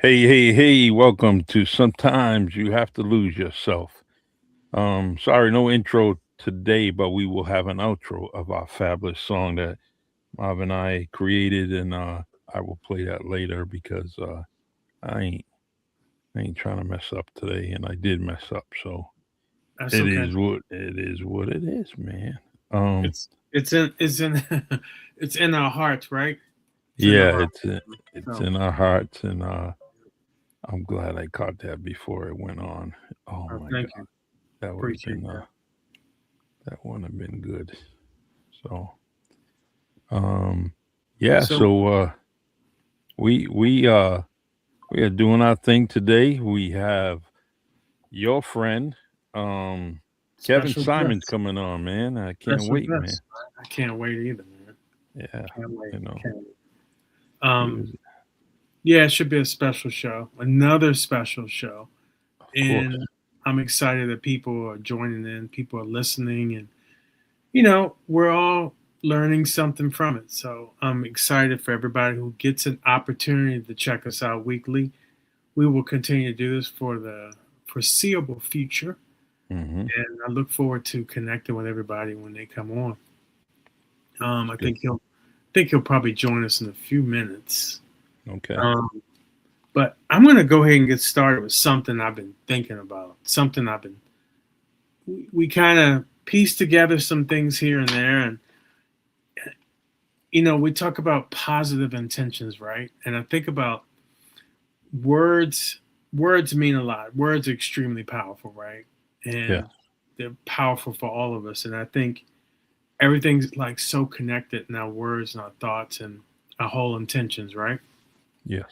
Hey, welcome to Sometimes You Have to Lose Yourself. Sorry, no intro today, but we will have an outro of our fabulous song that Marv and I created, and I will play that later because I ain't I ain't trying to mess up today, and I did mess up, so That's it okay. is what it is, man. Um, It's in it's in our hearts, right? It's in our yeah, heart. it's So in our hearts, and I'm glad I caught that before it went on. Oh my thank God, you. that would have Appreciate been that. that wouldn't have been good. So, um, yeah. So We we uh we are doing our thing today. We have your friend, um, Kevin special Simon's guest. coming on, man. I can't Special wait, man. guest. I can't wait either, man. Yeah, Can't wait. you know, Can't wait. he Um was, yeah, it should be a special show. Another special show. of course. And I'm excited that people are joining in, people are listening, and we're all learning something from it. So I'm excited for everybody who gets an opportunity to check us out weekly. We will continue to do this for the foreseeable future, Mm-hmm. and I look forward to connecting with everybody when they come on. I Good. think he'll probably join us in a few minutes. Okay. Um, but I'm going to go ahead and get started with something I've been thinking about. Something we kind of piece together some things here and there, and we talk about positive intentions, right? And I think about words. Words mean a lot. Words are extremely powerful, right? Yeah. And they're powerful for all of us. And I think everything's like so connected in our words and our thoughts and our whole intentions, right? Yes.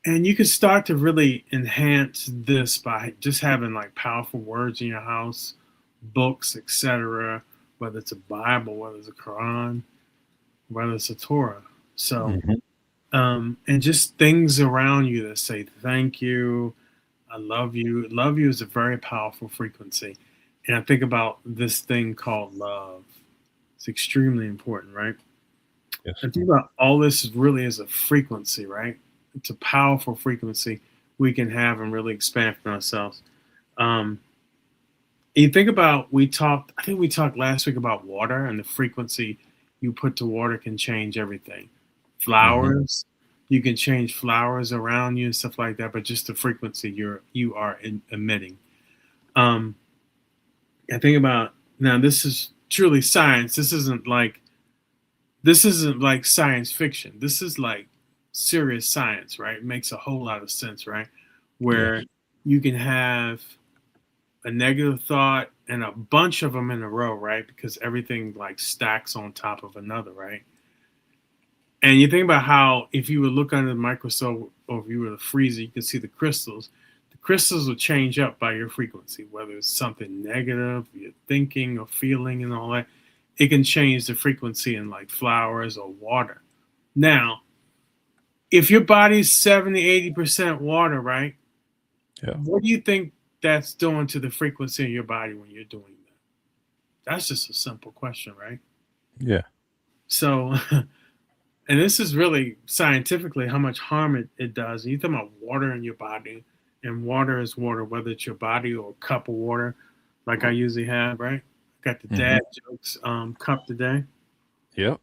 And you can start to really enhance this by just having like powerful words in your house, books, etc. Whether it's a Bible, whether it's a Quran, whether it's a Torah. So, Mm-hmm. and just things around you that say thank you, I love you. Love you is a very powerful frequency. And I think about this thing called love. It's extremely important, right? Yes. And think about all this really is a frequency, right? It's a powerful frequency we can have and really expand from ourselves. Um, you think about I think we talked last week about water and the frequency you put to water can change everything. Mm-hmm. Flowers, you can change flowers around you and stuff like that, but just the frequency you are emitting. Um, I think about now. This is truly science. This isn't like science fiction. This is like serious science, right? It makes a whole lot of sense, right? Where Yes. you can have a negative thought and a bunch of them in a row, right? Because everything like stacks on top of another, right? And you think about how if you would look under the microscope or if you were to freeze it, you can see the crystals. The crystals will change up by your frequency, whether it's something negative, you're thinking or feeling and all that. It can change the frequency in like flowers or water. Now, if your body's 70, 80% water, right? Yeah. What do you think that's doing to the frequency in your body when you're doing that? That's just a simple question, right? Yeah. So, and this is really scientifically how much harm it does. You talk about water in your body, and water is water, whether it's your body or a cup of water, like I usually have, right? Got the Mm-hmm. dad jokes cup today, Yep.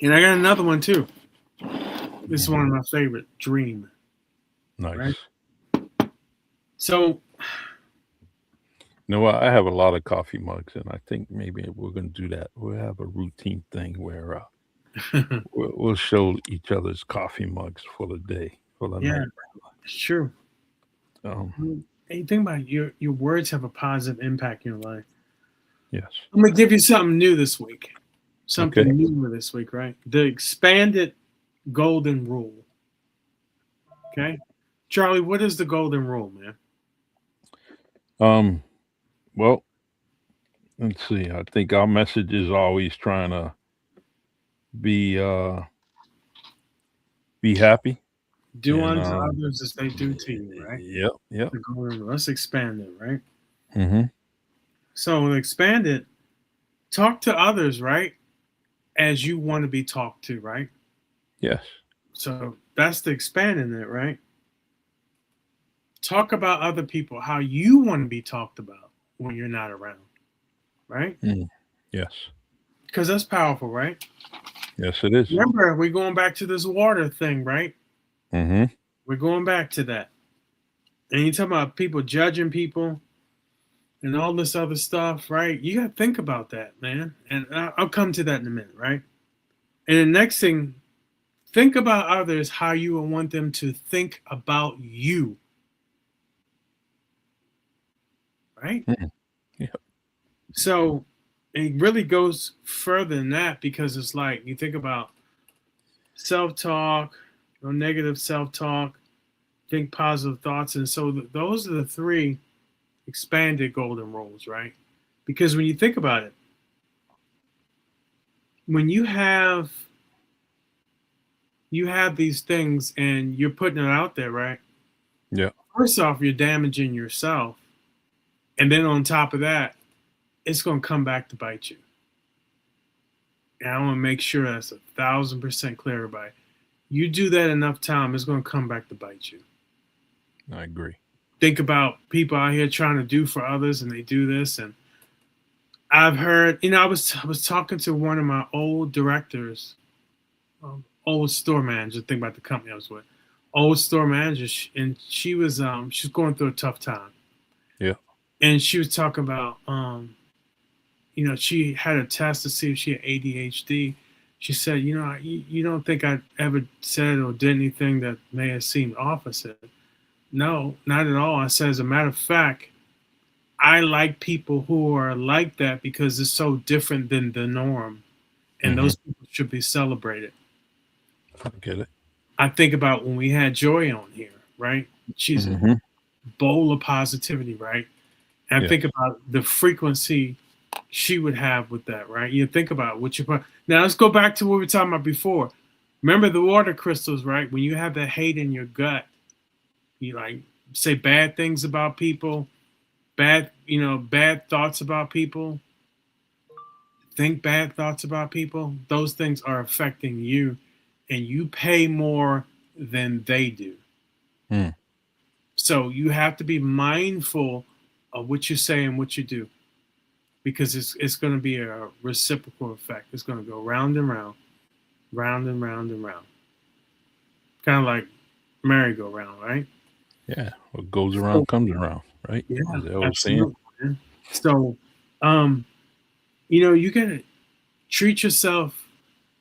and I got another one too. This is one Mm-hmm. of my favorite, dream, right? Nice. So, You know what? I have a lot of coffee mugs, and I think maybe we're gonna do that. We'll have a routine thing where we'll show each other's coffee mugs for the day, for the yeah, night. it's true. Um, Hey, think about it. Your words have a positive impact in your life. yes. I'm gonna give you something new this week. Okay. Something new this week, right? The expanded golden rule. Okay, Charlie, what is the golden rule, man? Um, well, let's see. I think our message is always trying to be uh be happy Do and unto others as they do to you, right? yep. The golden rule. Let's expand it, right? Mhm. So to expand it, talk to others, right? As you want to be talked to, right? Yes. So that's the expanding it, right? Talk about other people, how you want to be talked about when you're not around, right? Mm. Yes. Because that's powerful, right? Yes, it is. Remember, we're going back to this water thing, right? Mm-hmm. We're going back to that. And you talk about people judging people and all this other stuff, right? You got to think about that, man. And I'll come to that in a minute, right? And the next thing, think about others how you would want them to think about you, right? Mm. Yeah. So it really goes further than that because it's like you think about self talk, no negative self talk, think positive thoughts. And so those are the three expanded golden rules, right? Because when you think about it, when you have these things and you're putting it out there, right? Yeah. First off, you're damaging yourself. And then on top of that, it's going to come back to bite you. And I want to make sure that's 1,000% clear, everybody. You do that enough time, it's going to come back to bite you. I agree. Think about people out here trying to do for others and they do this. And I've heard, I was talking to one of my old directors, old store manager, think about the company I was with, old store manager, and she's going through a tough time. Yeah. And she was talking about, she had a test to see if she had ADHD. She said, you don't think I ever said or did anything that may have seemed opposite. No, not at all. I said, as a matter of fact, I like people who are like that because it's so different than the norm. And Mm-hmm. those people should be celebrated. I get it. I think about when we had Joy on here, right? She's a Mm-hmm. bowl of positivity, right? And I Yes. think about the frequency she would have with that, right? You think about what you put. Now let's go back to what we were talking about before. Remember the water crystals, right? When you have that hate in your gut, you like say bad things about people, bad thoughts about people, think bad thoughts about people. Those things are affecting you, and you pay more than they do. Mm. So you have to be mindful of what you say and what you do, because it's going to be a reciprocal effect. It's going to go round and round, round and round and round, kind of like merry-go-round, right? Yeah. What goes So, around comes around, right? yeah, As they always saying. absolutely, man. So, um, you gotta treat yourself,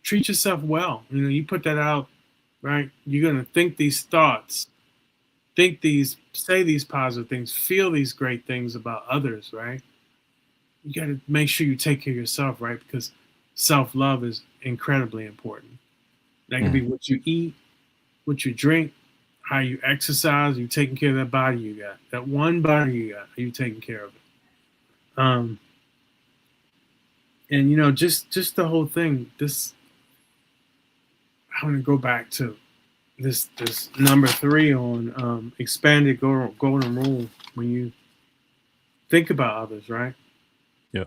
treat yourself well. You put that out, right? You're gonna think these thoughts, say these positive things, feel these great things about others, right? You got to make sure you take care of yourself, right? Because self love is incredibly important. That could be Mm. what you eat, what you drink, how you exercise. You taking care of that body you got, that one body you got. Are you taking care of it? Um, and just the whole thing. This I want to go back to this number 3 on expanded golden rule. When you think about others, right? Yeah.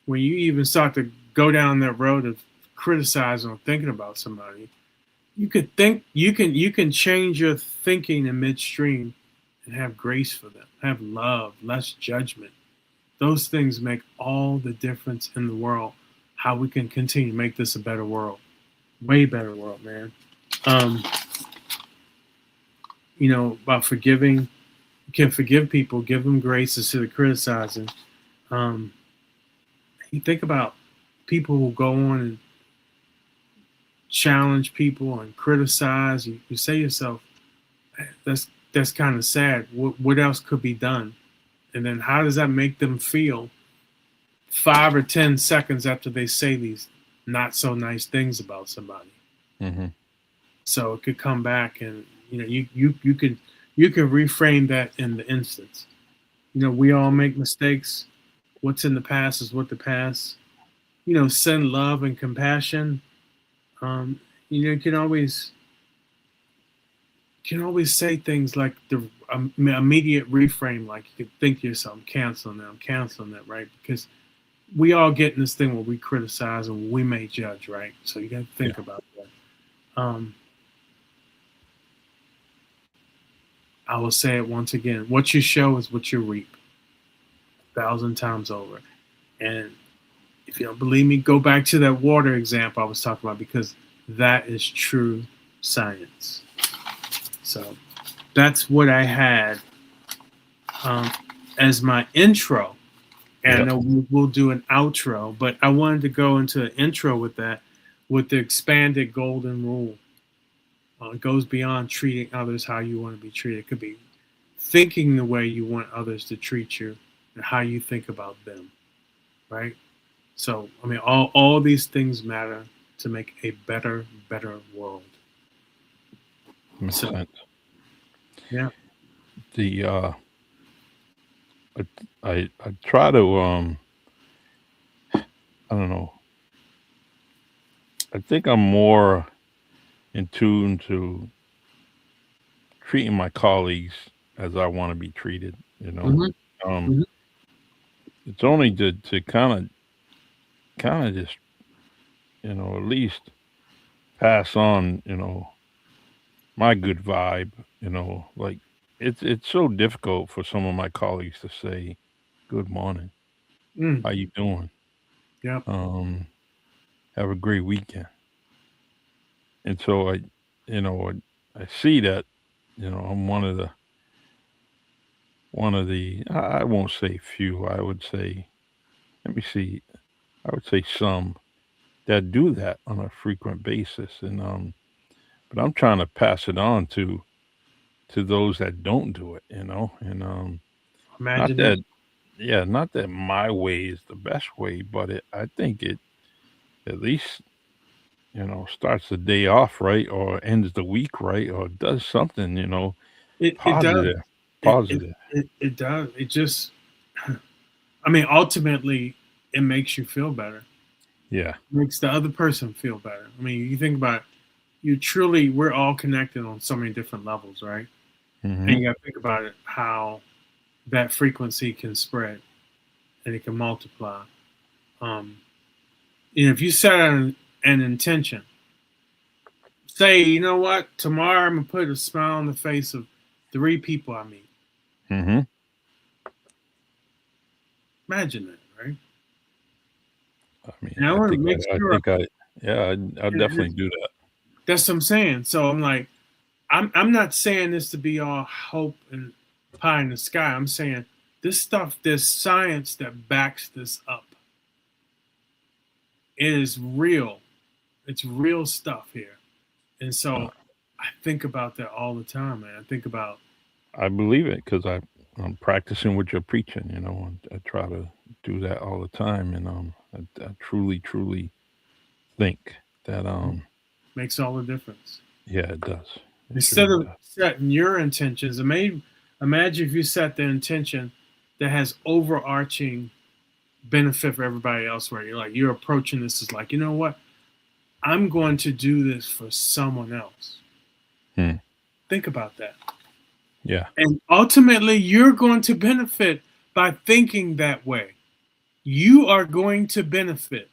When you even start to go down that road of criticizing or thinking about somebody, you can change your thinking in midstream and have grace for them, have love, less judgment. Those things make all the difference in the world. How we can continue to make this a better world, way better world, man. Um, about forgiving. You can forgive people, give them grace instead of criticizing. Um, you think about people who go on and challenge people and criticize. You say to yourself, that's kind of sad. What else could be done? And then how does that make them feel 5 or 10 seconds after they say these not so nice things about somebody? Mm-hmm. So it could come back, and you can reframe that in the instance. We all make mistakes. What's in the past is what the past. Send love and compassion. Um, you can always say things like the immediate reframe, like you could think to yourself, I'm canceling that, right? Because we all get in this thing where we criticize and we may judge, right? So you got to Yeah. think about that. Um, I will say it once again. What you show is what you reap, 1,000 times over. And if you don't believe me, go back to that water example I was talking about, because that is true science. So that's what I had um, as my intro. And I Yep. know we'll do an outro, but I wanted to go into an intro with that, with the expanded golden rule. It goes beyond treating others how you want to be treated. It could be thinking the way you want others to treat you and how you think about them, right? So, I mean, all these things matter to make a better world. Makes So, sense. yeah. The I try to I don't know. I think I'm more in tune to treating my colleagues as I want to be treated. You know, Hmm. um, Hmm. it's only to kind of just at least pass on my good vibe. Like it's so difficult for some of my colleagues to say good morning, Mm. how you doing, Yep. um, have a great weekend, and so I see that I'm one of the I won't say few, I would say, let me see, I would say some that do that on a frequent basis, and but I'm trying to pass it on to those that don't do it, and not Imagine that. that yeah, not that my way is the best way, but I think it at least starts the day off right, or ends the week right, or does something It does. positive, It, it positive. it does. It just. I mean, ultimately, it makes you feel better. Yeah. Makes the other person feel better. I mean, you think about it, you truly, we're all connected on so many different levels, right? And Hmm. you got to think about it, how that frequency can spread and it can multiply. Um, if you set an intention, say, you know what, tomorrow I'm gonna put a smile on the face of 3 people I meet. Hmm. Imagine that, right? I mean, And I I want to think make I sure, think yeah, I'll and definitely do that. that's what I'm saying. So I'm like, I'm not saying this to be all hope and pie in the sky. I'm saying this stuff, there's science that backs this up. It is real. It's real stuff here. And Uh, so I think about that all the time, man. I think about, I believe it because I'm practicing what you're preaching, and I try to do that all the time, and I truly think that makes all the difference. yeah, it does. It Instead surely of does. setting your intentions, imagine if you set the intention that has overarching benefit for everybody else, where you're like, you're approaching this as like, you know what? I'm going to do this for someone else. Hmm. Think about that. Yeah. And ultimately, you're going to benefit by thinking that way. You are going to benefit.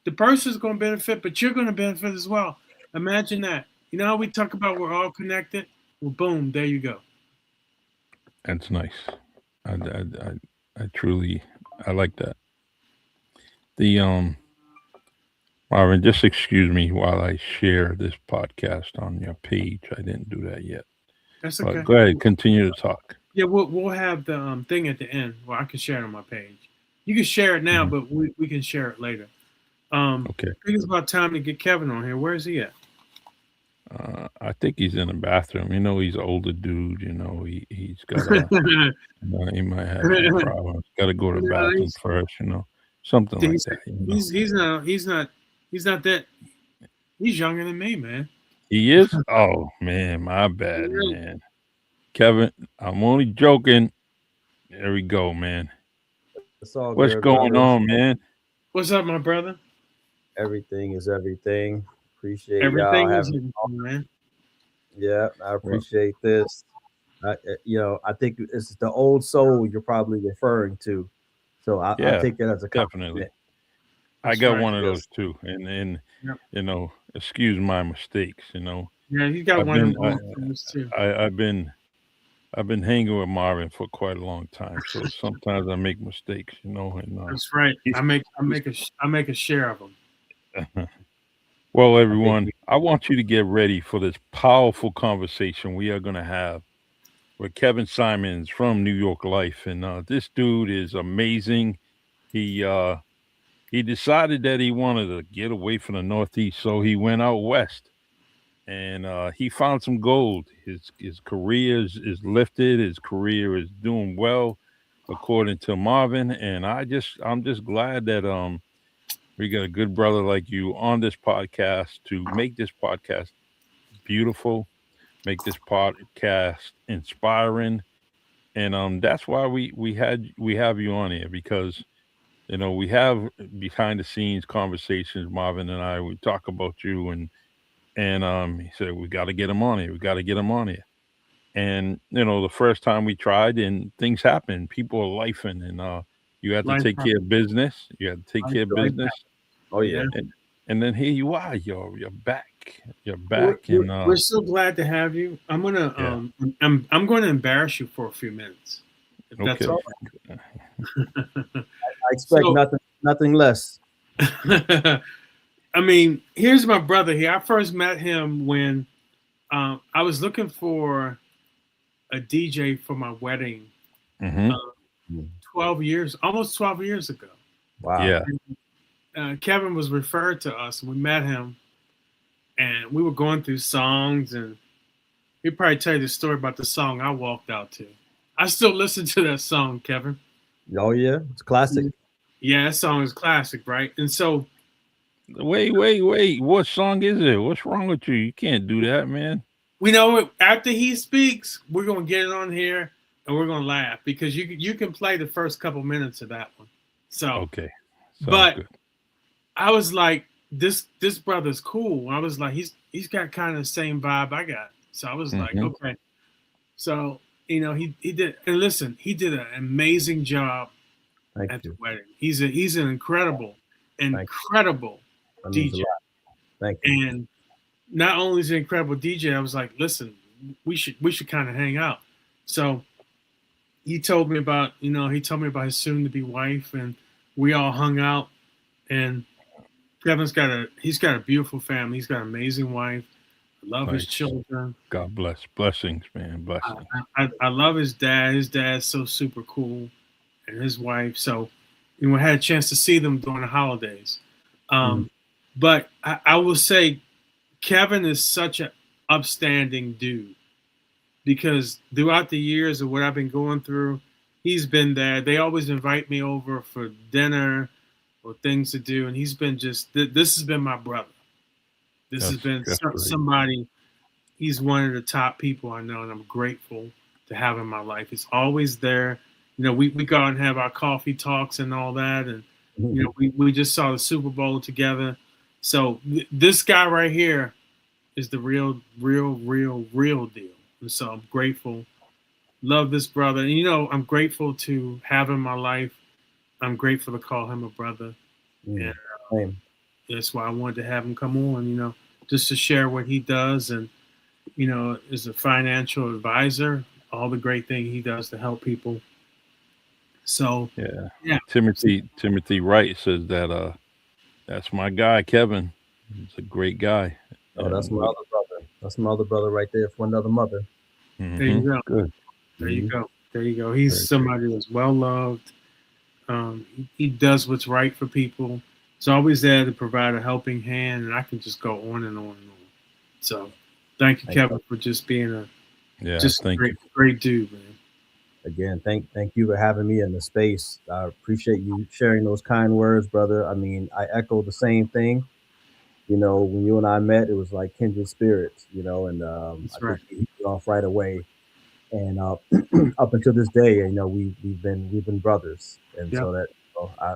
The person's going to benefit, but you're going to benefit as well. Imagine that. You know how we talk about we're all connected? Well, boom, there you go. That's nice. I truly I like that. The Marvin, just excuse me while I share this podcast on your page. I didn't do that yet. That's But okay. go ahead, continue to talk. Yeah, we'll have the thing at the end where I can share it on my page. You can share it now, Hmm. but we can share it later. Okay. I think it's about time to get Kevin on here. Where is he at? I think he's in the bathroom. He's an older dude. He's got a he might have some problems. Got to go to the No, bathroom first. Something like he's, that. he's not that, he's younger than me, man. He is. Oh man, my bad, man. Kevin, I'm only joking. There we go, man. It's all What's good, going brothers. on, man? What's up, my brother? Everything is everything. Appreciate y'all Everything is having. everything, man. Yeah, I Well, appreciate this. I think it's the old soul you're probably referring to. So I yeah, take it as a definitely. compliment. I That's got right. one of those Yes. too, and Yep. excuse my mistakes. Yeah, he got I've one of been them old songs too. I've been hanging with Marvin for quite a long time, so sometimes I make mistakes, and That's right. he's, he's I make a share of them. well, I think everyone. I want you to get ready for this powerful conversation we are going to have with Kevin Simons from New York Life, and this dude is amazing. He uh, he decided that he wanted to get away from the Northeast, so he went out west, and he found some gold. His career is lifted. His career is doing well, according to Marvin. And I'm just glad that we got a good brother like you on this podcast to make this podcast beautiful, make this podcast inspiring, and that's why we have you on here because we have behind the scenes conversations. Marvin and I we talk about you and he said we got to get him on here. We got to get him on here. And the first time we tried, and things happen. People are lifing, and you have to Life, take care of business. You have to take life, care of life. business, oh yeah. Yeah. and then here you are. You're back. You're We're, back, we're, and we're so glad to have you. yeah. I'm going to embarrass you for a few minutes, if that's Okay. all I expect So- nothing less. right. I mean, here's my brother here. I first met him when I was looking for a DJ for my wedding hmm almost 12 years ago. Wow. Yeah. Kevin was referred to us, and we met him, and we were going through songs, and he'd probably tell you the story about the song I walked out to. I still listen to that song, Kevin. Oh yeah. It's classic. Yeah, that song is classic, right? And so, Wait. What song is it? What's wrong with you? You can't do that, man. we know after he speaks, we're gonna get it on here, and we're gonna laugh because you can play the first couple minutes of that one. So, Okay. Sounds but good. I was like, this brother's cool. I was like, he's got kind of the same vibe I got. So I was like, Mhm. okay. So he did, and listen, he did an amazing job Thank at the you. wedding. He's an incredible you. That means a DJ, lot. Thank you. and not only is he an incredible DJ, I was like, listen, we should kind of hang out. So he told me about his soon to be wife, and we all hung out. And Kevin's got a beautiful family. He's got an amazing wife. I love his Nice. children. God bless. Blessings, man. Blessings. I love his dad. His dad's so super cool, and his wife. So, we had a chance to see them during the holidays. But I will say, Kevin is such an upstanding dude because throughout the years of what I've been going through, he's been there. They always invite me over for dinner or things to do, and he's been this has been my brother. This has been That's great. somebody. He's one of the top people I know, and I'm grateful to have in my life. He's always there. We go out and have our coffee talks and all that, and we just saw the Super Bowl together. So this guy right here is the real deal. And so I'm grateful. Love this brother. And I'm grateful to have in my life. I'm grateful to call him a brother. And Same. that's why I wanted to have him come on, just to share what he does and, as a financial advisor, all the great thing he does to help people. So Yeah. Timothy Wright says that that's my guy, Kevin. He's a great guy. Oh, that's my other brother. That's my other brother right there for another mother. Mhm. there you go. Good. There you go. There you go. He's Very somebody that's well loved. He does what's right for people. He's always there to provide a helping hand, and I can just go on and on and on. So, thank you, Kevin, for just being a Thank you. great dude, man. Again, thank you for having me in the space. I appreciate you sharing those kind words, brother. I mean, I echo the same thing. When you and I met, it was like kindred spirits, and That's I right. think we hit it off right away. And up until this day, we've been brothers, and Yeah. so that I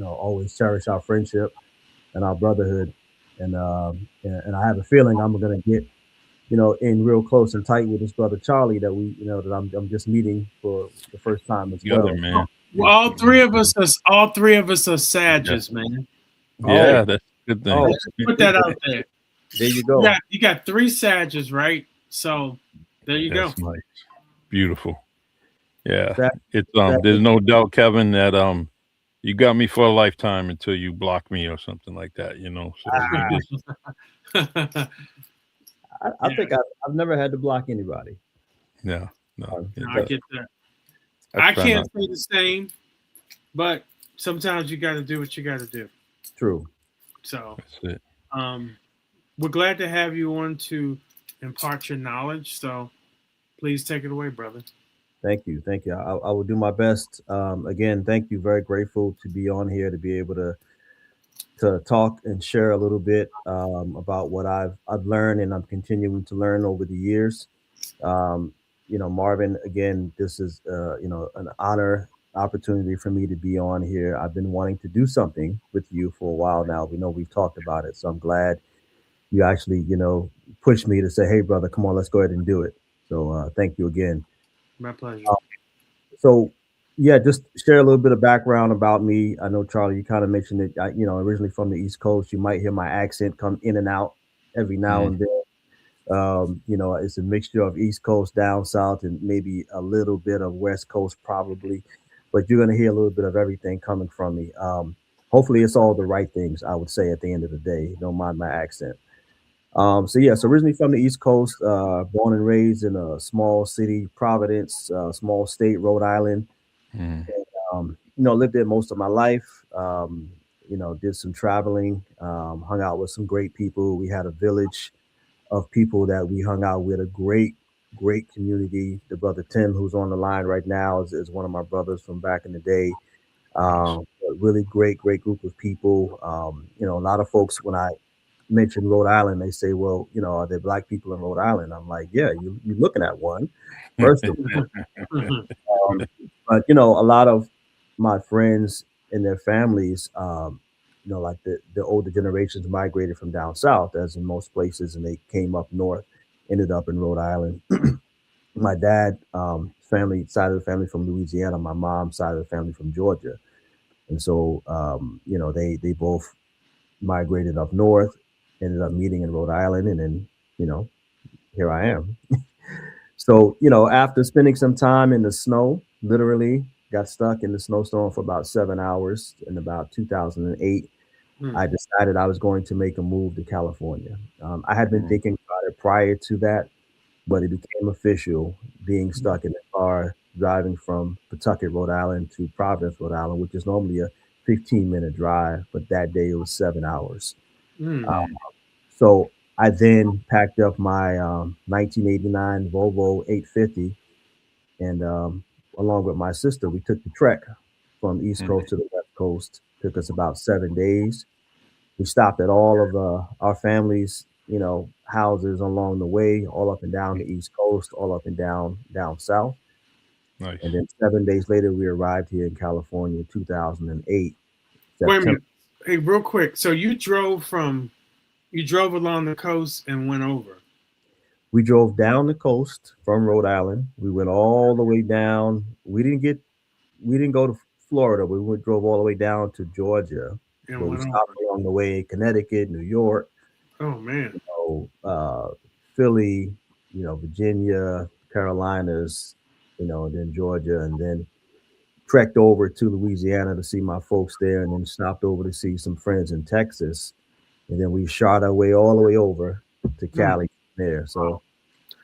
always cherish our friendship and our brotherhood, and I have a feeling I'm gonna get in real close and tight with his brother Charlie that I'm just meeting for the first time as well. Together, man. Well, all three of us are Sages, man. Yeah, that's a good thing. Oh. Let's put that out there. There you go. You got three Sages, right? So there you go. That's nice. Beautiful. Yeah. That, It's that there's no doubt, Kevin, that you got me for a lifetime until you block me or something like that, you know. So we just I Yeah, think I've never had to block anybody. yeah, no. no, I But get that. I I try can't not say the same, but sometimes you got to do what you got to do. true. So, that's it. um, we're glad to have you on to impart your knowledge. So, please take it away, brother. Thank you. Thank you. I will do my best. Again, thank you. Very grateful to be on here to be able to talk and share a little bit about what I've learned and I'm continuing to learn over the years. Um, Marvin, again, this is an honor opportunity for me to be on here. I've been wanting to do something with you for a while now. We know we've talked about it, so I'm glad you actually pushed me to say, "Hey, brother, come on, let's go ahead and do it." So thank you again. My pleasure. Uh, so yeah, just share a little bit of background about me. I know Charlie, you kind of mentioned it. Originally from the East Coast. You might hear my accent come in and out every now Mm, and then. It's a mixture of East Coast, down south, and maybe a little bit of West Coast, probably. But you're gonna hear a little bit of everything coming from me. Hopefully, it's all the right things. I would say at the end of the day, don't mind my accent. So yes, originally from the East Coast, born and raised in a small city, Providence, small state, Rhode Island. mm, Lived there most of my life. Did some traveling, hung out with some great people. We had a village of people that we hung out with, a great community. The brother Tim, who's on the line right now, is one of my brothers from back in the day. nice. A really great group of people. A lot of folks, when I mention Rhode Island, they say, well, are there black people in Rhode Island? I'm like, yeah, you're looking at one, first of all. But, a lot of my friends and their families, like the older generations migrated from down south, as in most places, and they came up north, ended up in Rhode Island. My dad, family side of the family from Louisiana, my mom's side of the family from Georgia. And so, they both migrated up north, ended up meeting in Rhode Island, and then, you know, here I am. So, after spending some time in the snow, literally got stuck in the snowstorm for about 7 hours in about 2008, Hmm. I decided I was going to make a move to California. I had been Mm, thinking about it prior to that, but it became official being stuck in the car driving from Pawtucket, Rhode Island to Providence, Rhode Island, which is normally a 15-minute drive, but that day it was 7 hours. Hmm. Uh, mm, so I then packed up my 1989 Volvo 850, and along with my sister, we took the trek from East mm, Coast to the West Coast. Took us about 7 days. We stopped at all of our families, houses along the way, all up and down the mm. East Coast, all up and down south. And Nice. then 7 days later, we arrived here in California, 2008, Wait a September. minute. Hey, real quick. So you drove along the coast and went over. We drove down the coast from Rhode Island. We went all the way down. We didn't go to Florida. Drove all the way down to Georgia, but And we went stopped over. along the way in Connecticut, New York, Oh man. Philly, Virginia, Carolinas, and then Georgia, and then trekked over to Louisiana to see my folks there, and then stopped over to see some friends in Texas, and then we shot our way all the way over to Hmm. Cali there. Wow. So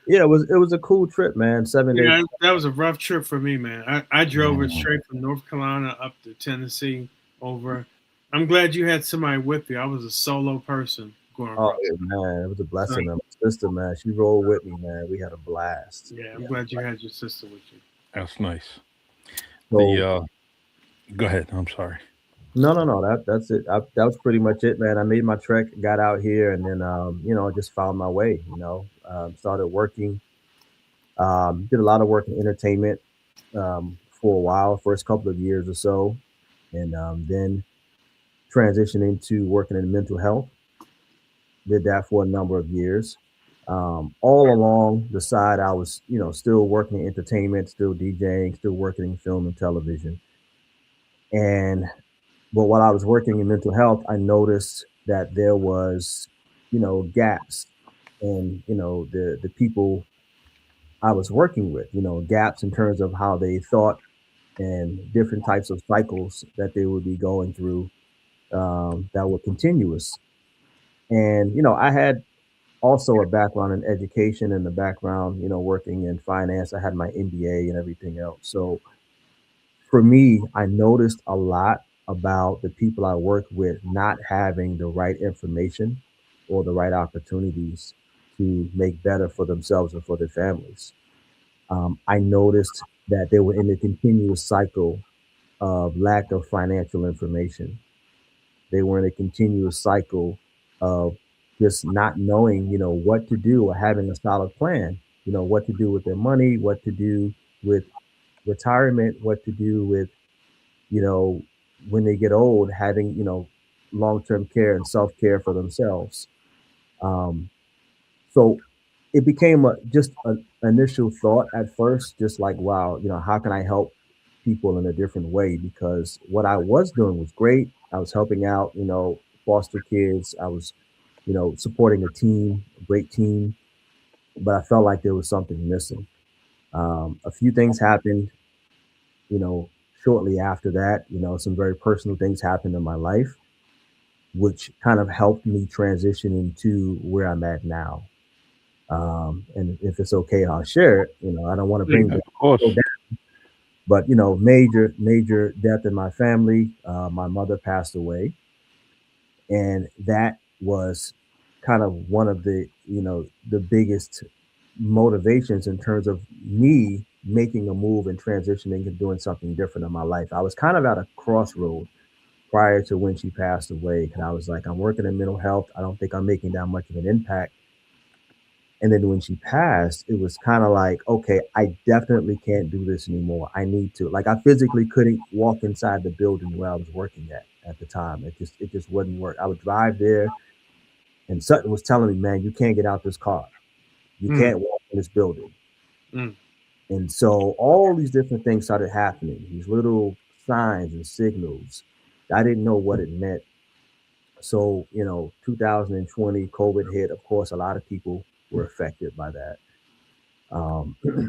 yeah, it was a cool trip, man. 7 days. Yeah, that was a rough trip for me, man. I drove it Mm, straight from North Carolina up to Tennessee over. I'm glad you had somebody with you. I was a solo person going Oh across. man, it was a So blessing. Man. My sister, man, she rolled with me, man. We had a blast. yeah, I'm Yeah. glad you had your sister with you. that's nice. The So go ahead. I'm sorry. no. That's it. That was pretty much it, man. I made my trek, got out here, and then just found my way. Started working. Did a lot of work in entertainment for a while, first couple of years or so, and then transitioned into working in mental health. Did that for a number of years. All along the side, I was, still working in entertainment, still DJing, still working in film and television. And but while I was working in mental health, I noticed that there was gaps in the people I was working with, gaps in terms of how they thought and different types of cycles that they would be going through that were continuous. And I had also a background in education and the background, working in finance. I had my MBA and everything else. So for me, I noticed a lot about the people I work with not having the right information or the right opportunities to make better for themselves and for their families. I noticed that they were in a continuous cycle of lack of financial information. They were in a continuous cycle of just not knowing, what to do or having a solid plan, what to do with their money, what to do with retirement, what to do with, you know, when they get old, having, long term care and self care for themselves. Um, so it became just an initial thought at first, just like, wow, how can I help people in a different way? Because what I was doing was great. I was helping out, foster kids. I was, supporting a team, a great team, but I felt like there was something missing. A few things happened, you know, shortly after that. Some very personal things happened in my life, which kind of helped me transition into where I'm at now. And if it's okay, I'll share it. I don't want to bring Please. the Of show course. down, but major death in my family. My mother passed away, and that was kind of one of the biggest motivations in terms of me making a move and transitioning and doing something different in my life. I was kind of at a crossroad prior to when she passed away, and I was like, I'm working in mental health. I don't think I'm making that much of an impact. And then when she passed, it was kind of like, okay, I definitely can't do this anymore. I need to. Like, I physically couldn't walk inside the building where I was working at the time. It just wouldn't work. I would drive there, and Sutton was telling me, man, you can't get out this car. You Mm, can't walk in this building. mm, And so all these different things started happening. These little signs and signals. I didn't know what it meant. So 2020, COVID hit. Of course, a lot of people were affected by that.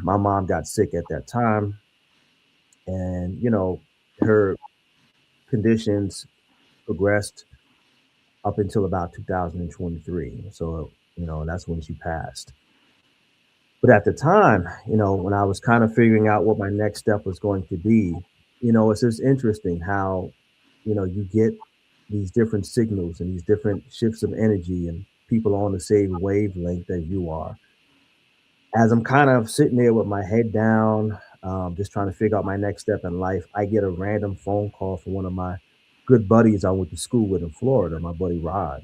My mom got sick at that time, and her conditions progressed up until about 2023. So that's when she passed. But at the time, when I was kind of figuring out what my next step was going to be, it's just interesting how you get these different signals and these different shifts of energy and people on the same wavelength as you are. As I'm kind of sitting there with my head down, just trying to figure out my next step in life, I get a random phone call from one of my good buddies I went to school with in Florida, my buddy Rod.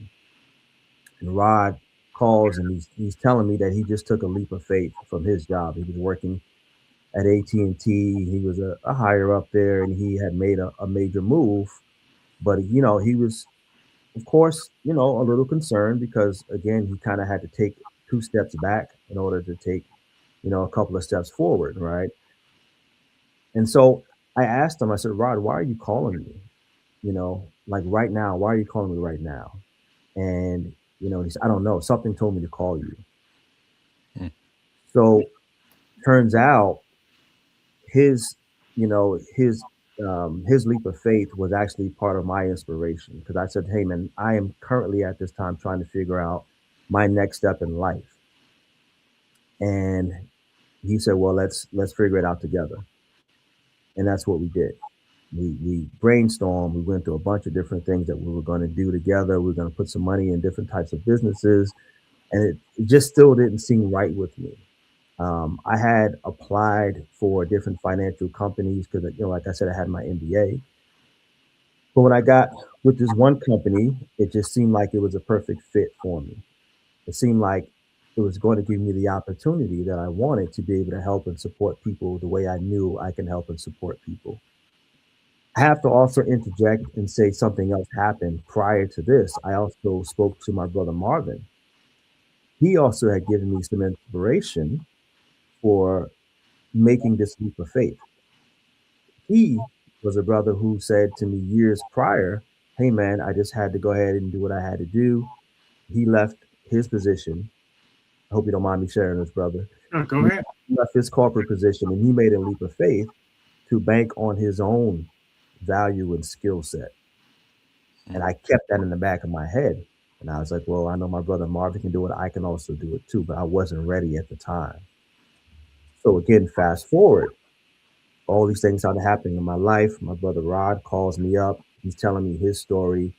And Rod calls and he's telling me that he just took a leap of faith from his job. He was working at AT&T. He was a higher up there, and he had made a major move. But he was, of course, a little concerned because again, he kind of had to take two steps back in order to take a couple of steps forward, right? And so I asked him, I said, Rod, why are you calling me? Like right now, why are you calling me right now? And, he said, I don't know. Something told me to call you. Mm. So turns out his, his leap of faith was actually part of my inspiration because I said, hey, man, I am currently at this time trying to figure out my next step in life. And he said, well, let's figure it out together. And that's what we did. We brainstormed. We went through a bunch of different things that we were going to do together. We were going to put some money in different types of businesses, and it just still didn't seem right with me. I had applied for different financial companies because, like I said, I had my MBA. But when I got with this one company, it just seemed like it was a perfect fit for me. It seemed like it was going to give me the opportunity that I wanted to be able to help and support people the way I knew I can help and support people. I have to also interject and say something else happened prior to this. I also spoke to my brother Marvin. He also had given me some inspiration for making this leap of faith. He was a brother who said to me years prior, hey man, I just had to go ahead and do what I had to do. He left his position. I hope you don't mind me sharing this, brother. No, go He ahead. left his corporate position and he made a leap of faith to bank on his own value and skill set. And I kept that in the back of my head. And I was like, well, I know my brother Marvin can do it. I can also do it too. But I wasn't ready at the time. So again, fast forward, all these things started happening in my life. My brother Rod calls me up. He's telling me his story.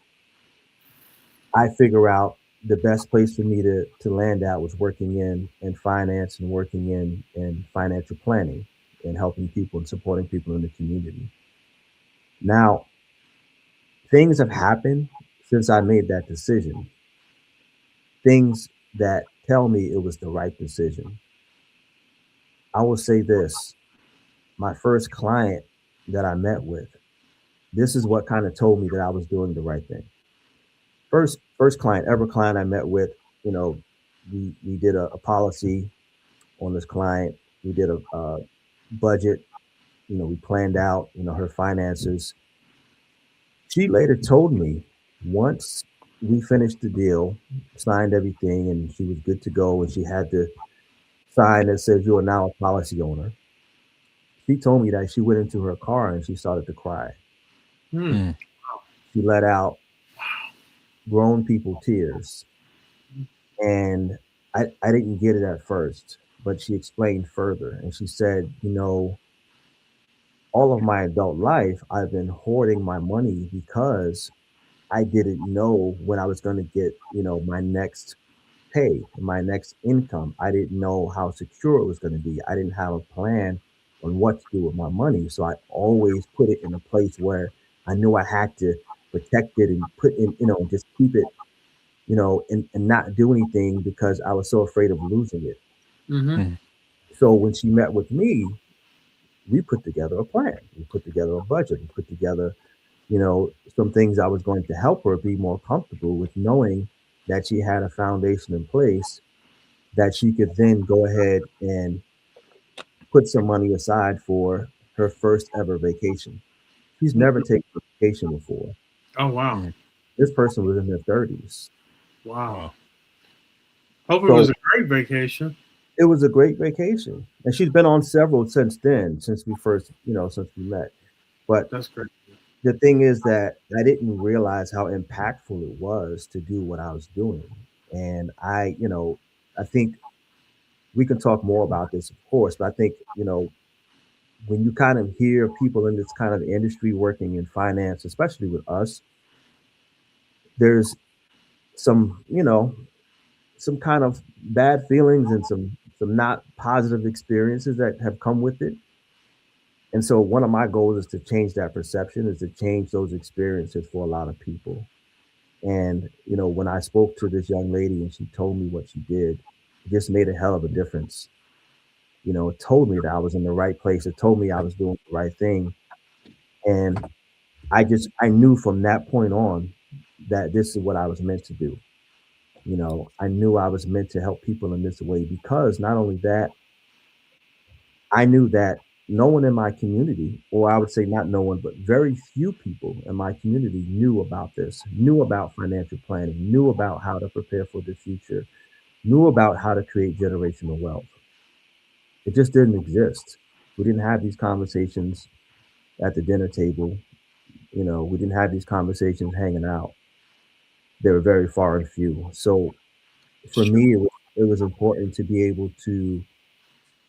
I figure out the best place for me to land at was working in finance and working in financial planning and helping people and supporting people in the community. Now, things have happened since I made that decision. Things that tell me it was the right decision. I will say this, my first client that I met with, this is what kind of told me that I was doing the right thing. First client, ever client I met with, you know, we did a policy on this client. We did a budget. You know, we planned out, you know, her finances. She later told me once we finished the deal, signed everything, and she was good to go, and she had the sign that says you are now a policy owner. She told me that she went into her car and she started to cry. Hmm. She let out grown people tears. And I didn't get it at first, but she explained further. And she said, you know, all of my adult life, I've been hoarding my money because I didn't know when I was going to get, you know, my next pay, my next income. I didn't know how secure it was going to be. I didn't have a plan on what to do with my money. So I always put it in a place where I knew I had to protect it and put in, you know, just keep it, you know, and not do anything because I was so afraid of losing it. Mm-hmm. So when she met with me, we put together a plan. We put together a budget. We put together, you know, some things I was going to help her be more comfortable with knowing that she had a foundation in place that she could then go ahead and put some money aside for her first ever vacation. She's never taken a vacation before. Oh wow, This person was in their 30s. wow. Wow. Hope it was So a great vacation. it was a great vacation. And she's been on several since then, since we first, you know, since we met. But That's great. the thing is that I didn't realize how impactful it was to do what I was doing. And I, you know, I think we can talk more about this, of course, but I think, you know, when you kind of hear people in this kind of industry working in finance, especially with us, there's some, you know, some kind of bad feelings and some not positive experiences that have come with it. And so one of my goals is to change that perception, is to change those experiences for a lot of people. And you know, when I spoke to this young lady and she told me what she did, it just made a hell of a difference. You know, it told me that I was in the right place. It told me I was doing the right thing. And I knew from that point on that this is what I was meant to do. You know, I knew I was meant to help people in this way because not only that, I knew that no one in my community, or I would say not no one, but very few people in my community knew about this, knew about financial planning, knew about how to prepare for the future, knew about how to create generational wealth. It just didn't exist. We didn't have these conversations at the dinner table. You know, we didn't have these conversations hanging out. They were very far and few. So for Sure. me, it was important to be able to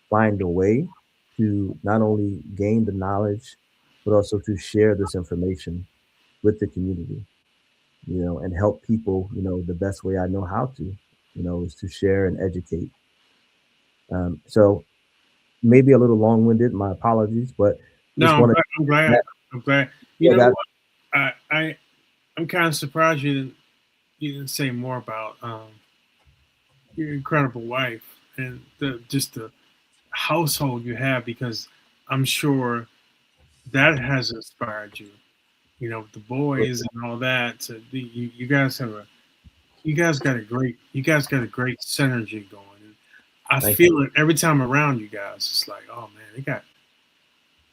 find a way to not only gain the knowledge, but also to share this information with the community, you know, and help people, you know, the best way I know how to, you know, is to share and educate. So maybe a little long winded, my apologies, but No, just I'm wanted glad. I'm glad. that, I'm glad. You yeah, know that, what? I'm kind of surprised you didn't say more about your incredible wife and the household you have because I'm sure that has inspired you. You know, with the boys and all that. You guys have a you guys got a great synergy going. And I thank feel it every time around you guys. It's like, oh man, they got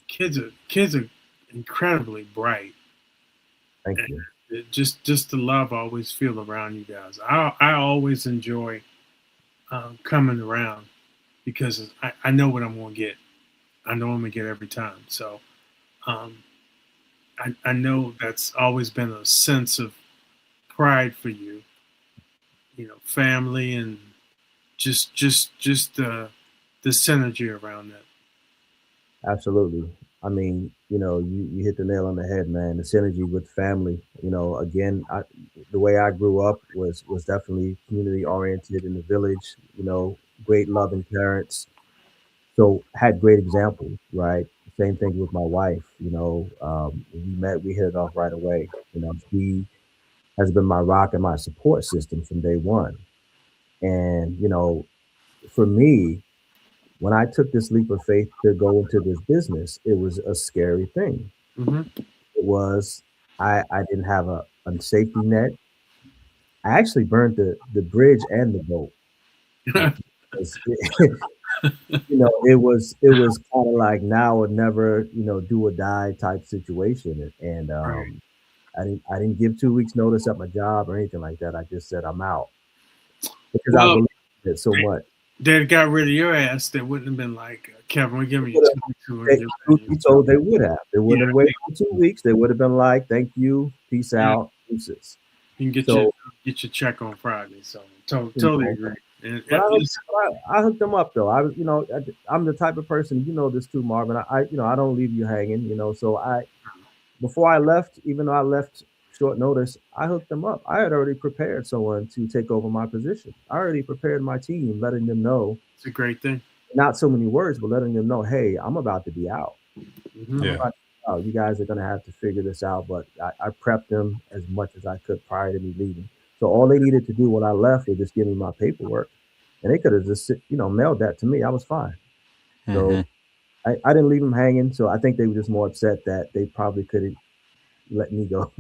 kids are incredibly bright. thank And you. Just the love I always feel around you guys. I always enjoy coming around because I know what I'm going to get. I know I'm going to get every time. So um, I know that's always been a sense of pride for you. You know, family and just the synergy around that. Absolutely. I mean, you hit the nail on the head, man. The synergy with family. Again, the way I grew up was definitely community oriented in the village. Great loving parents. So had great examples, right? Same thing with my wife. When we met, we hit it off right away. She has been my rock and my support system from day one. And for me, when I took this leap of faith to go into this business, it was a scary thing. Hmm. It was I didn't have a safety net. I actually burned the bridge and the boat. Because it was kind of like now or never, do or die type situation. And Right. I didn't give 2 weeks notice at my job or anything like that. I just said I'm out because I Well, believe in it so much. they'd got rid of your ass. They wouldn't have been like, Kevin, we're giving you Would 2 weeks. We're They, gonna truth give be you. told, they would have. They Yeah, wouldn't have waited for 2 weeks. They would have been like, "Thank you, peace yeah. out, deuces." You can So get your check on Friday. So you totally know, agree. And but listen, I hooked them up though. I'm the type of person, this too, Marvin. I don't leave you hanging. So before I left, even though I left short notice, I hooked them up. I had already prepared someone to take over my position. I already prepared my team, letting them know, it's a great thing. not so many words, but letting them know, hey, I'm about to be out. I'm Hmm. Yeah. about to be out. You guys are going to have to figure this out. But I prepped them as much as I could prior to me leaving. So all they needed to do when I left was just give me my paperwork, and they could have just mailed that to me. I was fine. So Hmm. I didn't leave them hanging. So I think they were just more upset that they probably couldn't let me go.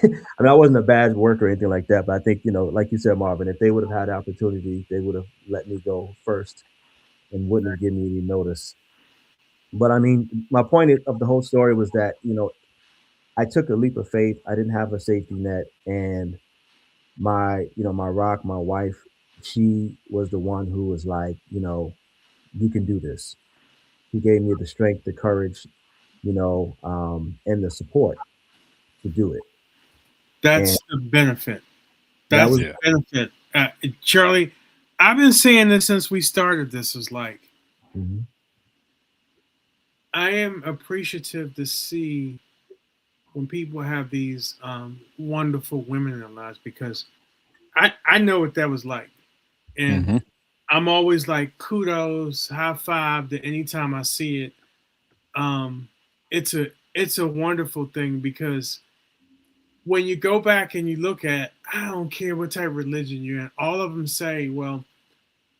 I mean, I wasn't a bad worker or anything like that, but I think, like you said, Marvin, if they would have had the opportunity, they would have let me go first and wouldn't have given me any notice. But I mean, my point of the whole story was that, I took a leap of faith. I didn't have a safety net. And my rock, my wife, she was the one who was like, you can do this. He gave me the strength, the courage, and the support to do it. And That's the benefit. that That's was, the Yeah. benefit. Charlie, I've been saying this since we started this. Is like mhm, I am appreciative to see when people have these wonderful women in their lives because I know what that was like. And Hmm. I'm always like kudos, high five to anytime I see it. Um, it's a wonderful thing because when you go back and you look at, I don't care what type of religion you're in, all of them say, well,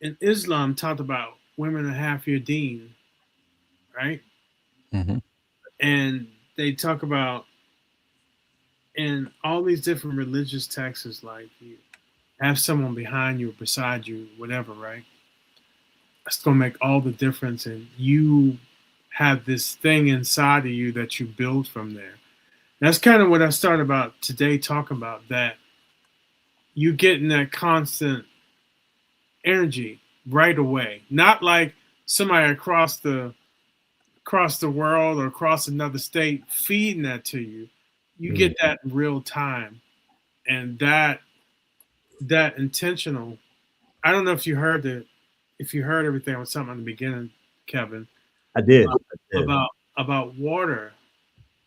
in Islam talked about women are half your deen, right? Hmm. And they talk about in all these different religious texts, like you have someone behind you or beside you, whatever, right? That's gonna make all the difference. And you have this thing inside of you that you build from there. That's kind of what I started about today, talking about that you getting that constant energy right away. Not like somebody across the world or across another state feeding that to you. You mm, get that in real time. And that intentional. I don't know if you heard everything or something in the beginning, Kevin, I did. I did. about about water.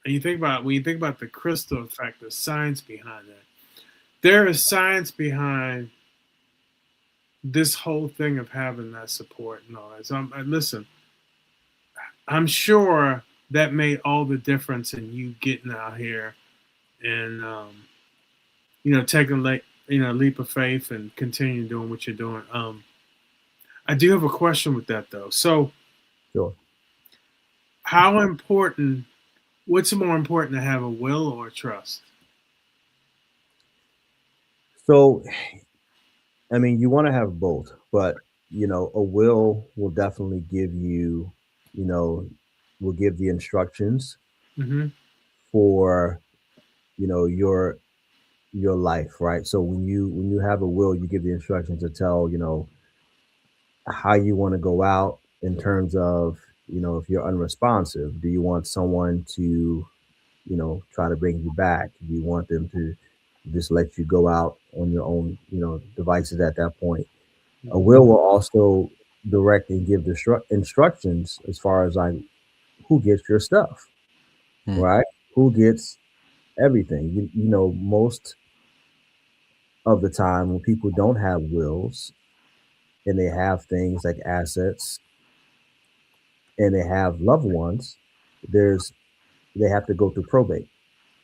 And you think about when you think about the crystal effect, the science behind that. There is science behind this whole thing of having that support and all that. So listen, I'm sure that made all the difference in you getting out here and taking like leap of faith and continuing doing what you're doing. I do have a question with that though. So Sure. how important? What's more important to have a will or a trust? So, I mean, you want to have both, but a will definitely give you, you know, will give the instructions Hmm. for you know, your life, right? So when you have a will, you give the instructions to tell, you know, how you want to go out in terms of, you know, if you're unresponsive, do you want someone to, you know, try to bring you back? Do you want them to just let you go out on your own, you know, devices at that point? A Mhm. will also direct and give the instructions as far as like who gets your stuff, Hmm. right? Who gets everything? You know, most of the time when people don't have wills and they have things like assets and they have loved ones, there's they have to go through probate.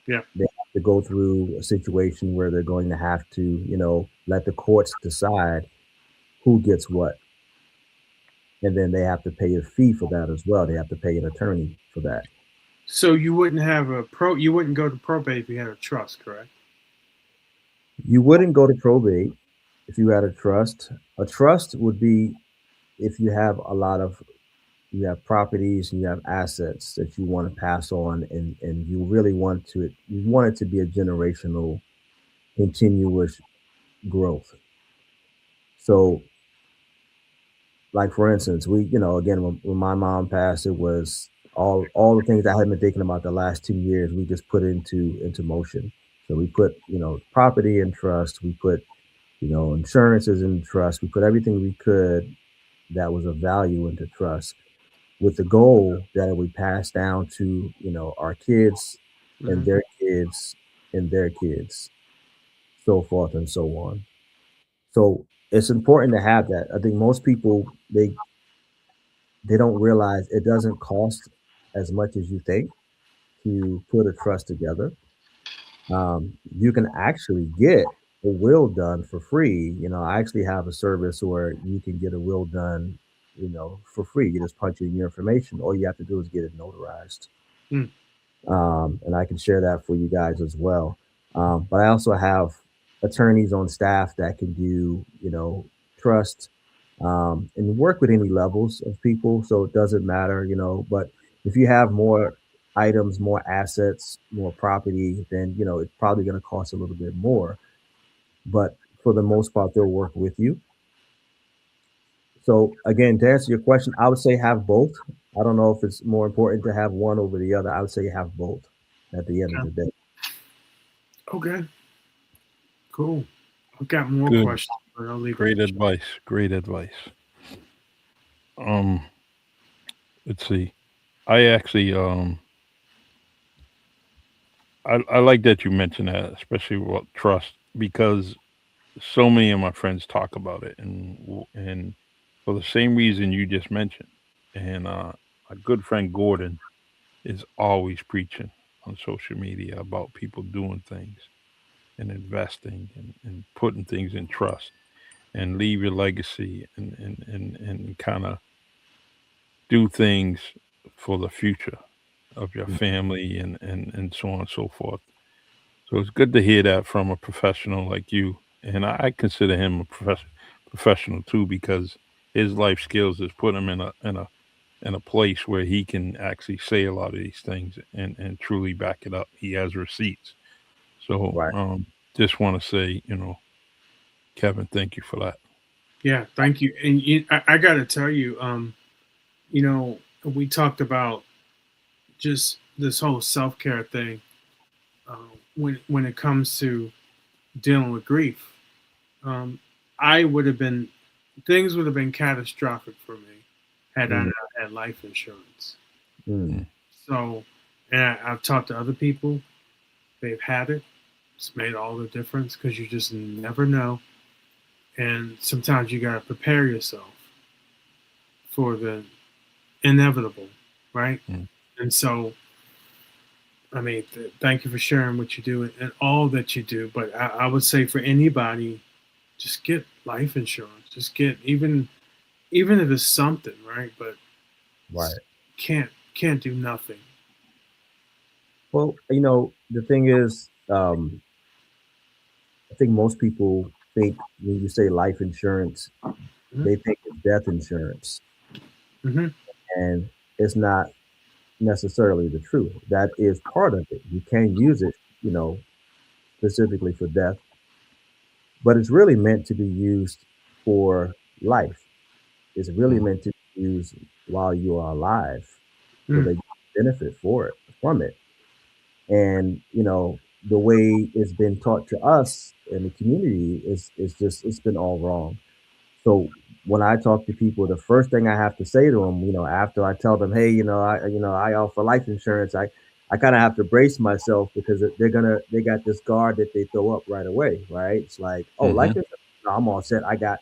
Yeah. They have to go through a situation where they're going to have to, you know, let the courts decide who gets what, and then they have to pay a fee for that as well. They have to pay an attorney for that. So you wouldn't have you wouldn't go to probate if you had a trust, correct? You wouldn't go to probate if you had a trust. A trust would be if you have a lot of you have properties and you have assets that you want to pass on, and you really want to you want it to be a generational continuous growth. So like for instance, we, you know, again, when my mom passed, it was all the things I had been thinking about the last 2 years. We just put into motion. So we put, you know, property in trust. We put, you know, insurances in trust. We put everything we could that was of value into trust, with the goal that we pass down to, you know, our kids and Hmm. their kids and their kids, so forth and so on. So it's important to have that. I think most people they don't realize it doesn't cost as much as you think to put a trust together. You can actually get a will done for free. You know, I actually have a service where you can get a will done, you know, for free. You just punch in your information. All you have to do is get it notarized. Mm. And I can share that for you guys as well. But I also have attorneys on staff that can do, you know, trust and work with any levels of people. So it doesn't matter, you know. But if you have more items, more assets, more property, then you know it's probably going to cost a little bit more. But for the most part, they'll work with you. So again, to answer your question, I would say have both. I don't know if it's more important to have one over the other. I would say have both at the end of Okay. the day. Okay. Cool. I've got more Good. questions, but I'll leave it Great to advice. Great advice. Um, let's see. I actually I like that you mentioned that, especially about trust, because so many of my friends talk about it, and for the same reason you just mentioned. And my good friend Gordon is always preaching on social media about people doing things and investing and putting things in trust and leave your legacy and kind of do things for the future of your Mm. family and so on and so forth. So it's good to hear that from a professional like you. And I consider him a professional too, because his life skills has put him in a place where he can actually say a lot of these things and truly back it up. He has receipts. So Right. just want to say, Kevin, thank you for that. Yeah, thank you. And I got to tell you, you know, we talked about just this whole self care thing when it comes to dealing with grief. Um, I would have been things would have been catastrophic for me had I Mm, not had life insurance. mm, Mm. So, and I've talked to other people; they've had it. It's made all the difference because you just never know, and sometimes you got to prepare yourself for the inevitable, right? Mm. And so, I mean, thank you for sharing what you do and all that you do. But I would say for anybody, just get life insurance. Just get even if it's something, right? But right. can't do nothing. Well, you know, the thing is, I think most people think when you say life insurance, Hmm. they think it's death insurance, Hmm. and it's not necessarily the truth. That is part of it. You can use it. you know, specifically for death, but it's really meant to be used for life. It's really Mm. meant to be used while you are alive so Mm, that you benefit for it from it. And the way it's been taught to us in the community is just it's been all wrong. So when I talk to people, the first thing I have to say to them, after I tell them, hey, I offer life insurance, I kind of have to brace myself because they got this guard that they throw up right away, right? It's like, oh, life Mhm. insurance, no, I'm all set. I got,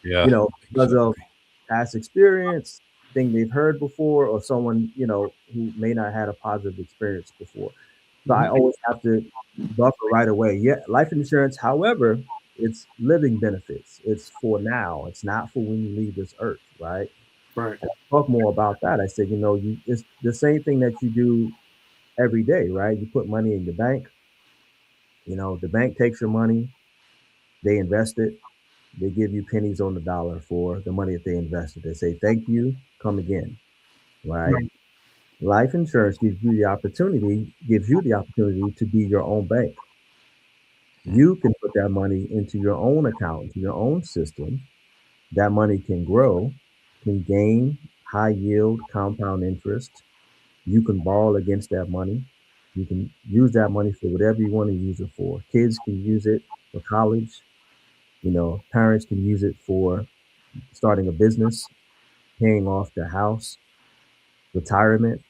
Yeah, because of exactly. past experience, thing they've heard before, or someone who may not had a positive experience before. So I mhm. always have to buffer right away. Yeah, life insurance, however, it's living benefits. It's for now. It's not for when you leave this earth, right? Right. And I talk more about that. I said, it's the same thing that you do every day, right? You put money in the bank. The bank takes your money, they invest it, they give you pennies on the dollar for the money that they invested. They say, thank you, come again, right? Right. Life insurance gives you the opportunity to be your own bank. Mm. You can put that money into your own account, into your own system. That money can grow, can gain high yield compound interest. You can borrow against that money. You can use that money for whatever you want to use it for. Kids can use it for college. Parents can use it for starting a business, paying off their house, retirement.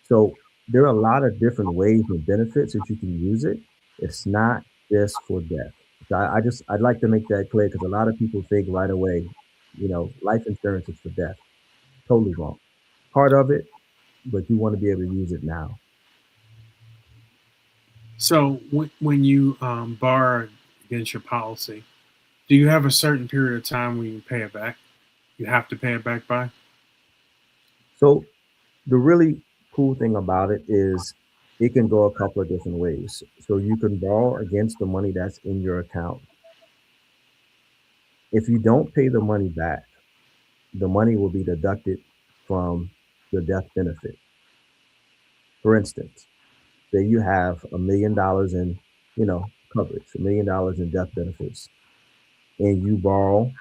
So there are a lot of different ways and benefits that you can use it. It's not just for death. So I'd like to make that clear because a lot of people think right away, life insurance is for death. Totally wrong. Part of it, but you want to be able to use it now. So when you borrow against your policy, do you have a certain period of time when you pay it back? You have to pay it back by? So the really cool thing about it is it can go a couple of different ways. So you can borrow against the money that's in your account. If you don't pay the money back, the money will be deducted from your death benefit. For instance, say you have $1 million in, coverage, $1 million in death benefits, and you borrow,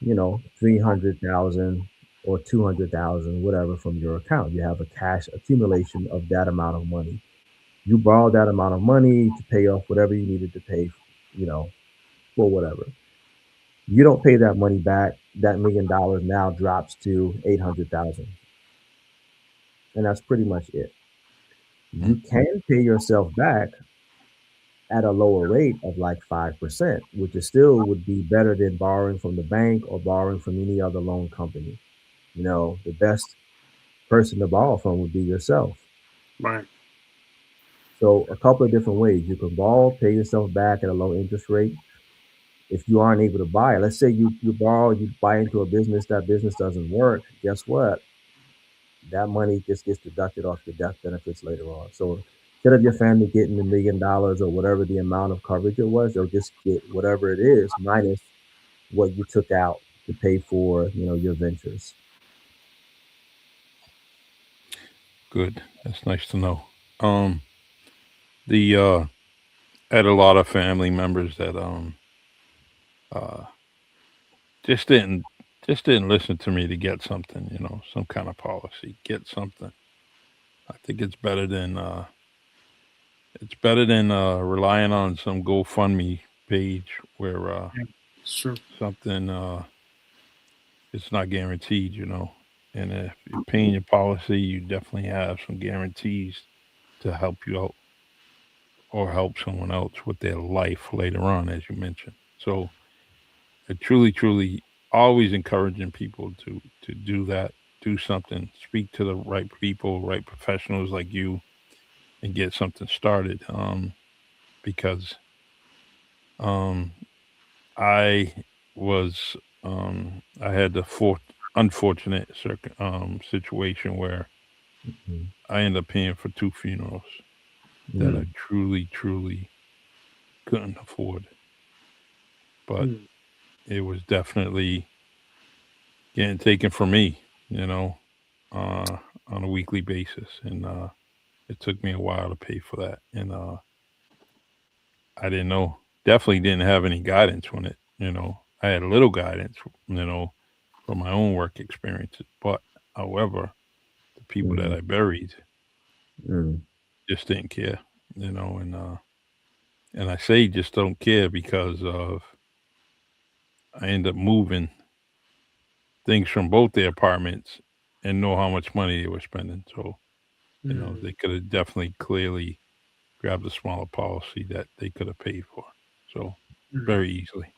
300,000 or 200,000, whatever, from your account. You have a cash accumulation of that amount of money. You borrowed that amount of money to pay off whatever you needed to pay, you know, for whatever. You don't pay that money back. That $1 million now drops to 800,000, and that's pretty much it. Mm. You can pay yourself back at a lower rate of like 5%, which is still would be better than borrowing from the bank or borrowing from any other loan company. The best person to borrow from would be yourself. Right. So a couple of different ways. You can borrow, pay yourself back at a low interest rate. If you aren't able to buy it, let's say you borrow, you buy into a business, that business doesn't work, guess what? That money just gets deducted off your death benefits later on. So instead of your family getting $1 million or whatever the amount of coverage it was, they'll just get whatever it is minus what you took out to pay for, your ventures. Good. That's nice to know. Um, the I had a lot of family members that uh just didn't just didn't listen to me to get something, some kind of policy. Get something. I think it's better than relying on some GoFundMe page where Yeah, it's true. something it's not guaranteed. And if you're paying your policy, you definitely have some guarantees to help you out or help someone else with their life later on, as you mentioned. So I truly, truly always encouraging people to do that, do something, speak to the right people, right professionals like you, and get something started. Because um, I was I had the unfortunate situation where Mhm. I ended up paying for two funerals that I Mm. truly, truly couldn't afford. But Mm. it was definitely getting taken from me, you know, uh, on a weekly basis, and it took me a while to pay for that. And I didn't know. Definitely didn't have any guidance on it. I had a little guidance, from my own work experiences. But however, the people that Mm-hmm. I buried Mm. just didn't care. And I say just don't care because of I end up moving things from both their apartments and know how much money they were spending. So Mm. they could have definitely clearly grabbed a smaller policy that they could have paid for. So Mm. very easily.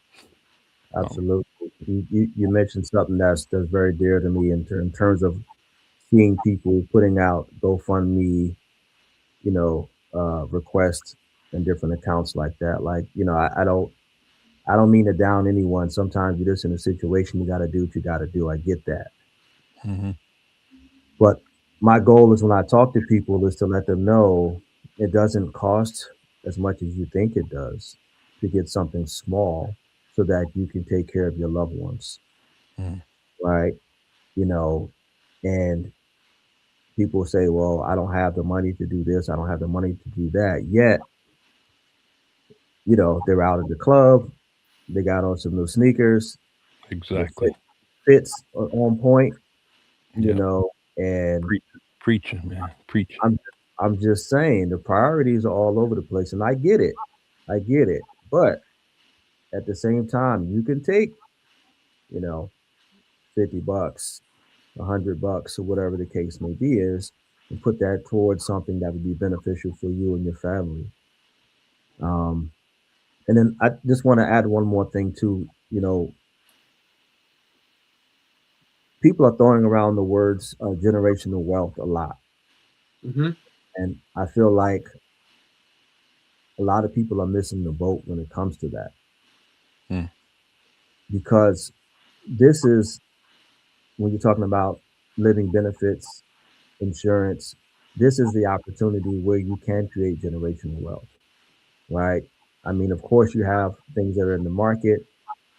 Um, Absolutely. You mentioned something that's very dear to me in terms of seeing people putting out GoFundMe, requests and different accounts like that. Like, I don't mean to down anyone. Sometimes you're just in a situation you got to do what you got to do. I get that. mhm, But my goal is when I talk to people is to let them know it doesn't cost as much as you think it does to get something small so that you can take care of your loved ones, mhm, right? You know, and people say, well, I don't have the money to do this, I don't have the money to do that. Yet, they're out at the club, they got on some new sneakers, the exactly. fits are on point, Yeah. and Preaching, man. Preaching. I'm I'm just saying the priorities are all over the place, and I get it. I get it. But at the same time, you can take, you know, $50, $100, or whatever the case may be is, and put that towards something that would be beneficial for you and your family. Um, and then I just want to add one more thing too. People are throwing around the words generational wealth a lot, Mhm. and I feel like a lot of people are missing the boat when it comes to that Mm, because this is when you're talking about living benefits, insurance, this is the opportunity where you can create generational wealth, right? I mean, of course, you have things that are in the market.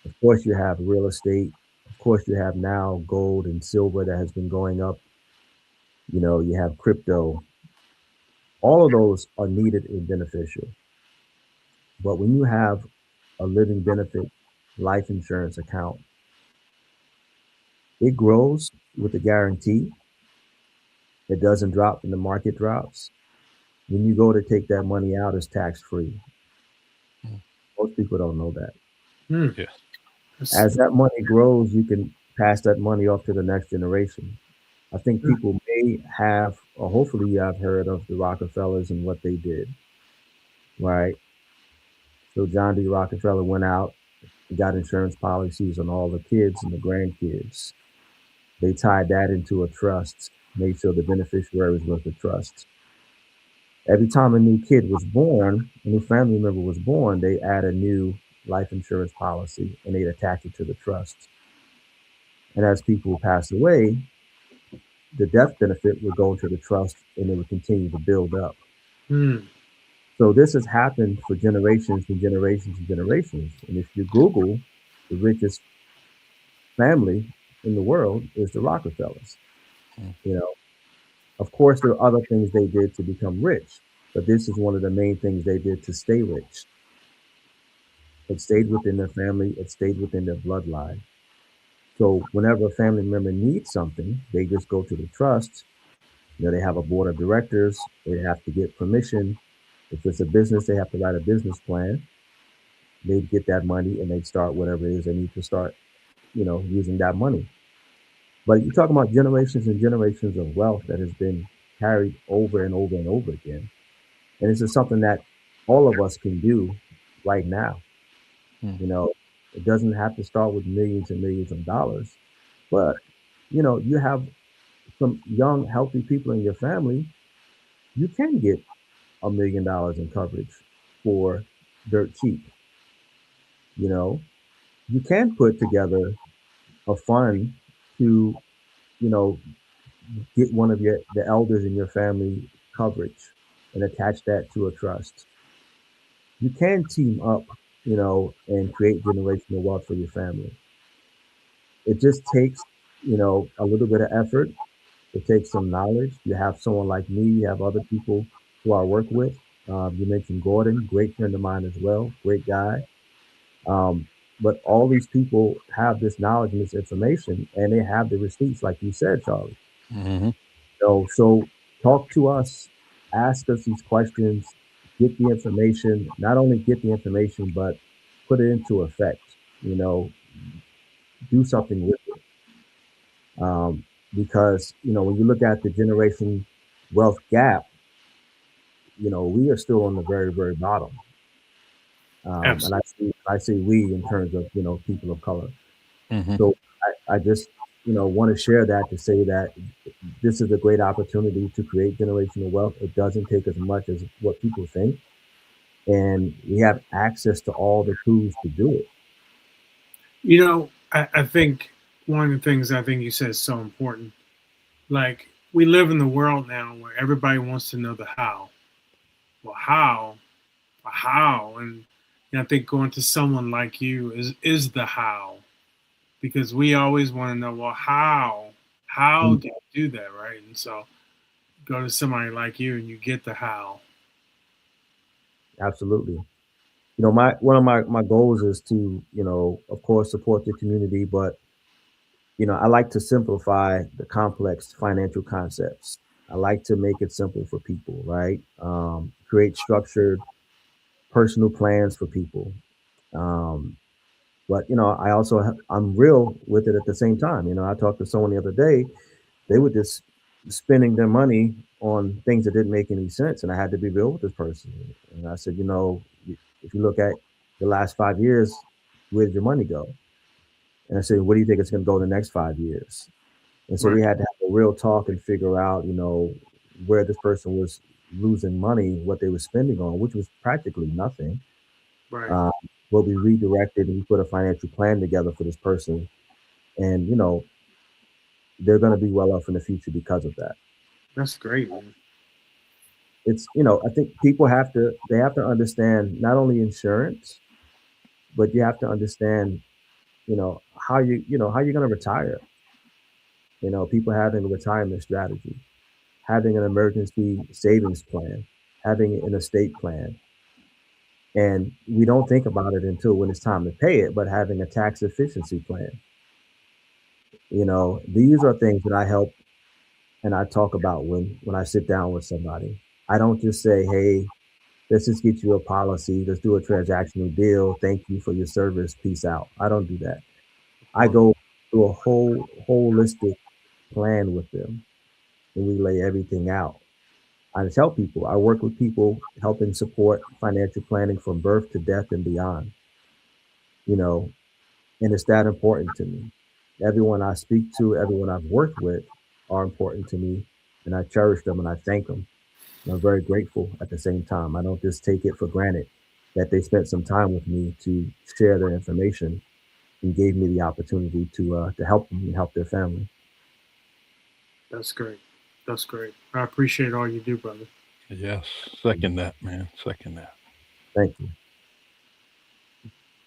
Of course, you have real estate. Of course, you have now gold and silver that has been going up. You have crypto. All of those are needed and beneficial. But when you have a living benefit life insurance account, it grows with a guarantee. It doesn't drop when the market drops. When you go to take that money out, it's tax free. mm, Most people don't know that. Mm. yes. That's- As that money grows, you can pass that money off to the next generation. I think mm. people may have, or hopefully you have heard of the Rockefellers and what they did, right? So John D. Rockefeller went out, got insurance policies on all the kids and the grandkids. They tied that into a trust, made sure the beneficiaries was the trust. Every time a new kid was born, a new family member was born, they add a new life insurance policy and they'd attach it to the trust. And as people pass away, the death benefit would go into the trust and it would continue to build up. Mm. So this has happened for generations and generations and generations. And if you Google the richest family in the world is the Rockefellers. Mm, You know, of course there are other things they did to become rich, but this is one of the main things they did to stay rich. It stayed within their family, it stayed within their bloodline. So whenever a family member needs something, they just go to the trust. They have a board of directors, they have to get permission. If it's a business, they have to write a business plan. They'd get that money and they'd start whatever it is they need to start, using that money. But you're talking about generations and generations of wealth that has been carried over and over and over again. And this is something that all of us can do right now. mm, You know, it doesn't have to start with millions and millions of dollars, but you have some young, healthy people in your family, you can get $1 million in coverage for dirt cheap. You know, you can put together a fund to, you know, get one of the elders in your family coverage and attach that to a trust. You can team up, and create generational wealth for your family. It just takes, a little bit of effort. It takes some knowledge. You have someone like me, you have other people who I work with. You mentioned Gordon, great friend of mine as well, great guy. Um, but all these people have this knowledge and this information, and they have the receipts, like you said, Charlie. Hmm. So talk to us, ask us these questions, get the information. Not only get the information, but put it into effect. You know, do something with it. Because when you look at the generation wealth gap, we are still on the very, very bottom. And Absolutely. I say we in terms of people of color. Hmm. So I just want to share that to say that this is a great opportunity to create generational wealth. It doesn't take as much as what people think, and we have access to all the tools to do it. I think one of the things I think you said is so important. Like, we live in the world now where everybody wants to know the how. Well, how? How? And I think going to someone like you is the how, because we always want to know, well, how? How Mm, do you do that, right? And so go to somebody like you and you get the how. absolutely. My one of my goals is to of course support the community, but I like to simplify the complex financial concepts. I like to make it simple for people, right? Create structured personal plans for people. Um, but I'm real with it at the same time. I talked to someone the other day. They were just spending their money on things that didn't make any sense, and I had to be real with this person. And I said, if you look at the last 5 years, where did your money go? And I said, where do you think it's going to go in the next 5 years? And so Right, we had to have a real talk and figure out, where this person was losing money, what they were spending on, which was practically nothing. right. Um, but we redirected and we put a financial plan together for this person, and they're going to be well off in the future because of that. That's great, man. It's I think people have to understand not only insurance, but you have to understand how you're going to retire. People having a retirement strategy, having an emergency savings plan, having an estate plan. And we don't think about it until when it's time to pay it, but having a tax efficiency plan. These are things that I help and I talk about when I sit down with somebody. I don't just say, "Hey, let's just get you a policy. Let's do a transactional deal. Thank you for your service. Peace out." I don't do that. Of I course. go through a whole holistic plan with them, and we lay everything out. I tell people I work with people helping support financial planning from birth to death and beyond. You know, and it's that important to me. Everyone I speak to, everyone I've worked with, are important to me, and I cherish them and I thank them. And I'm very grateful at the same time. I don't just take it for granted that they spent some time with me to share their information and gave me the opportunity to help them and help their family. That's great. That's great. I appreciate all you do, brother. Yes, second that, man. Second that. Thank you.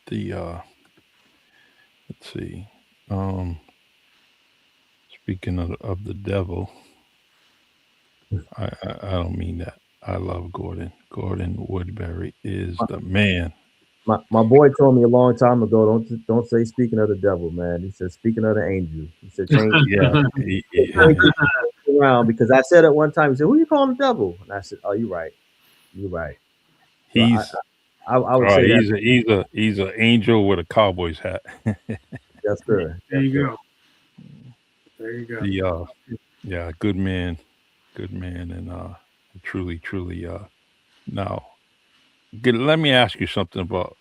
The let's see. Um, Speaking of the devil, I don't mean that. I love Gordon. Gordon Woodbury is My, the man. my boy told me a long time ago, don't say speaking of the devil, man. He said speaking of the angel. He said Yeah, change it around because I said it one time. He said, "Who you calling the devil?" And I said, "Oh, you're right. You're right." So he's I would say that. he's a angel with a cowboy's hat. Yes, There sir. Yes, you sir. go. There you go. The Yeah, good man, and truly, truly. Now, let me ask you something about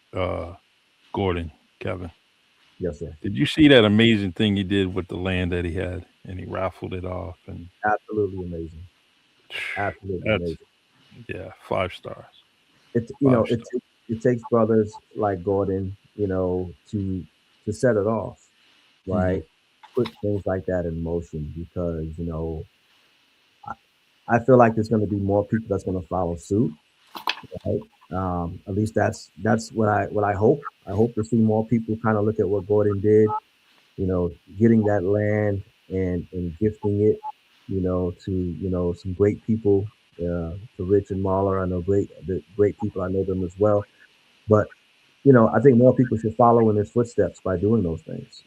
Gordon, Kevin. Yes, sir. Did you see that amazing thing he did with the land that he had, and he raffled it off, and Absolutely amazing. Absolutely that's amazing. yeah, 5 stars, It's five stars. it takes brothers like Gordon, to set it off, Hmm. right? Put things like that in motion because I feel like there's going to be more people that's going to follow suit, right? At least that's what I hope. I hope to see more people kind of look at what Gordon did, getting that land and gifting it, to some great people. to Rich and Mahler. I know great people. I know them as well. But I think more people should follow in his footsteps by doing those things.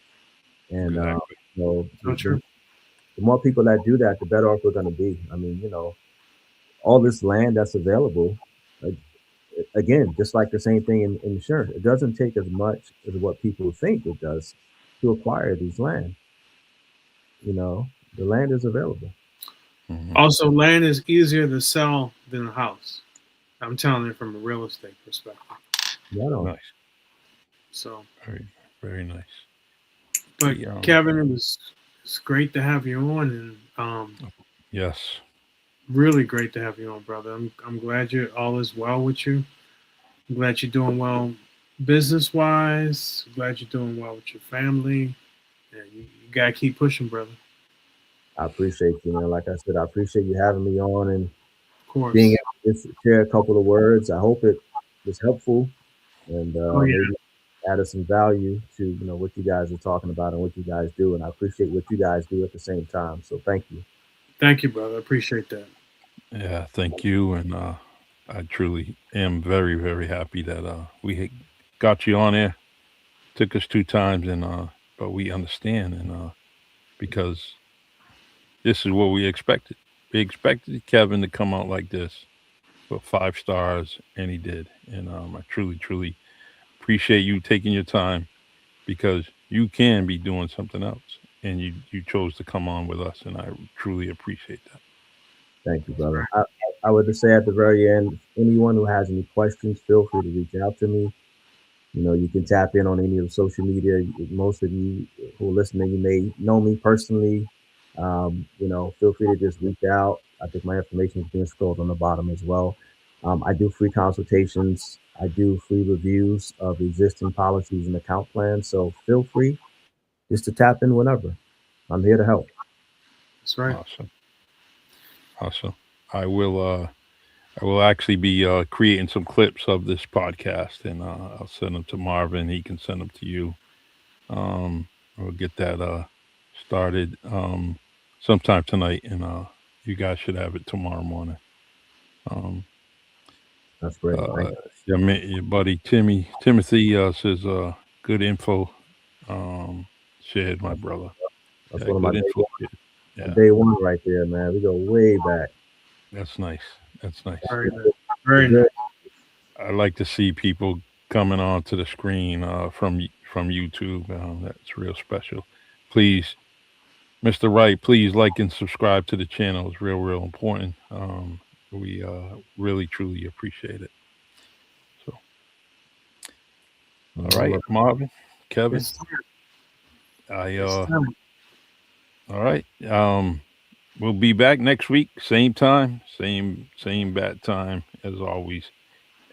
And Exactly. you know, So true. the more people that do that, the better off we're going to be. I mean, all this land that's available. uh, Again, just like the same thing in insurance, it doesn't take as much as what people think it does to acquire these land. The land is available. Hmm. Also, land is easier to sell than a house. I'm telling you from a real estate perspective. Right on. Nice. So, Very, very nice. but The Kevin, it's great to have you on, and yes. really great to have you on, brother. I'm glad you all is well with you. I'm glad you're doing well business wise. Glad you're doing well with your family. And you gotta keep pushing, brother. I appreciate you, man. Like I said, I appreciate you having me on and Of being course. able to just share a couple of words. I hope it was helpful and Oh yeah. maybe added some value to what you guys are talking about and what you guys do. And I appreciate what you guys do at the same time. So thank you. Thank you, brother. I appreciate that. Yeah. Thank you. And I truly am very, very happy that got you on there. Took us 2 times, and but we understand, and because this is what we expected. We expected Kevin to come out like this with 5 stars, and he did. And I truly, truly appreciate you taking your time because you can be doing something else, and you chose to come on with us, and I truly appreciate that. Thank you, That's brother. right. I would just say at the very end, anyone who has any questions, feel free to reach out to me. You can tap in on any of the social media. Most of you who are listening, you may know me personally. Feel free to just reach out. I think my information is being scrolled on the bottom as well. I do free consultations. I do free reviews of existing policies and account plans. So feel free just to tap in whenever. I'm here to help. That's right. Awesome, awesome. I will. I will actually be creating some clips of this podcast, and I'll send them to Marvin. He can send them to you. Um, we'll get that started sometime tonight, and you guys should have it tomorrow morning. Um, That's great. Thank uh, your buddy Timothy says good info shared, my you. brother. That's Yeah, one of my good info shared. Yeah, day one right there, man. We go way back. that's nice. That's nice. Very nice. The Very good, nice. I like to see people coming onto the screen from YouTube. That's real special. Please, Mr. Wright, please like and subscribe to the channel. It's real important. We really truly appreciate it. So, all all right, of Marvin, Kevin, It's time. I It's time. all right. We'll be back next week, same time, same bat time as always,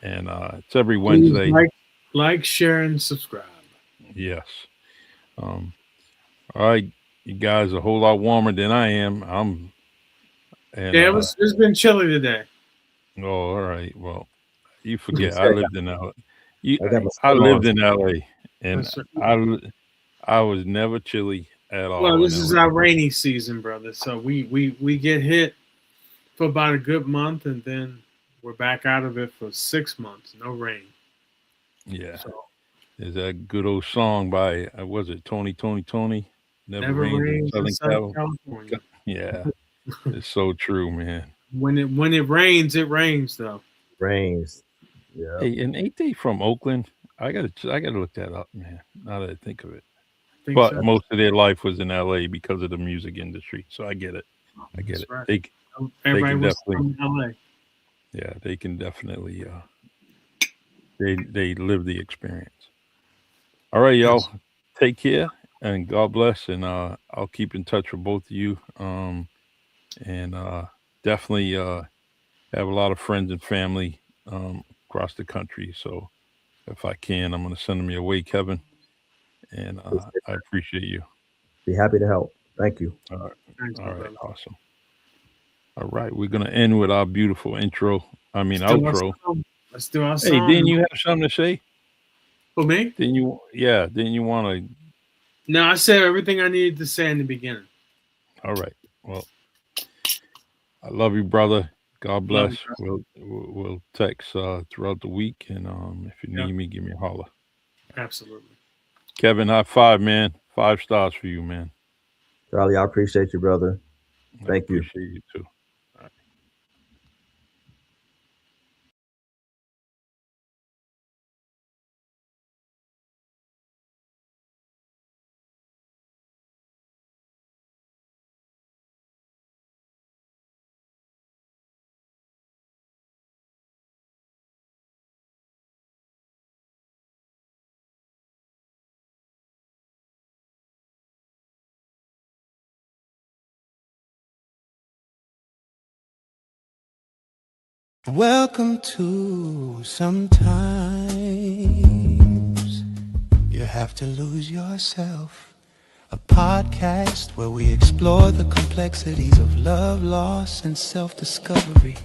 and it's every Please Wednesday. share, and subscribe. Yes. Um, all right, you guys are a whole lot warmer than I am. And Yeah, it's been chilly today. oh, all right. Well, you you forget I said, lived in L. You, I got my I sweat on. lived in L.A. and That's right. I was never chilly at Well, all in this is L.A. our rainy season, brother. So we get hit for about a good month, and then we're back out of it for 6 months. No rain. Yeah, So there's that good old song by was it Tony? Never never rains in rains in Southern Southern California. Yeah, it's so true, man. When it rains, it rains though. Rains. Yeah. Hey, and ain't they from Oakland? I gotta look that up, man. Now that I think of it. I think But so. most of their life was in LA because of the music industry. So I get it. I get That's it. right. They Everybody can wants to definitely, come to LA. yeah, they can definitely they live the experience. All right, y'all. Yes. Take care and God bless, and I'll keep in touch with both of you. And definitely have a lot of friends and family across the country. So if I can, I'm gonna send them your way, Kevin. And I appreciate you. Be happy to help. Thank you. All right. Thanks, my All right, brother. awesome. All right, we're gonna end with our beautiful intro. I mean Let's do our outro. song. Let's do our Hey, song. didn't you have something to say? For me? Didn't you? Yeah, didn't you want to? No, I said everything I needed to say in the beginning. All right. Well, I love you, brother. God Love bless. you, bro. We'll text throughout the week, and if you Yep, need me, give me a holler. absolutely. Kevin, high five, man. 5 stars for you, man. Charlie, I appreciate you, brother. I Thank you. appreciate you too. Welcome to Sometimes You Have to Lose Yourself, a podcast where we explore the complexities of love, loss, and self-discovery.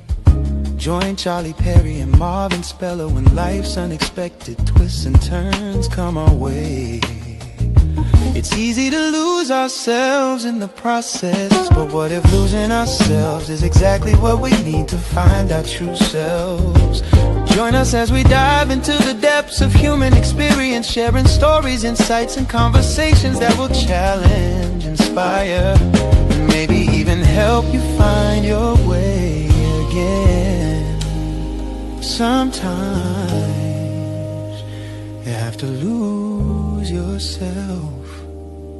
Join Charlie Perry and Marvin Speller when life's unexpected twists and turns come our way. It's easy to lose ourselves in the process, but what if losing ourselves is exactly what we need to find our true selves? Join us as we dive into the depths of human experience, sharing stories, insights, and conversations that will challenge, inspire, and maybe even help you find your way again. Sometimes you have to lose yourself.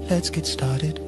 Let's get started.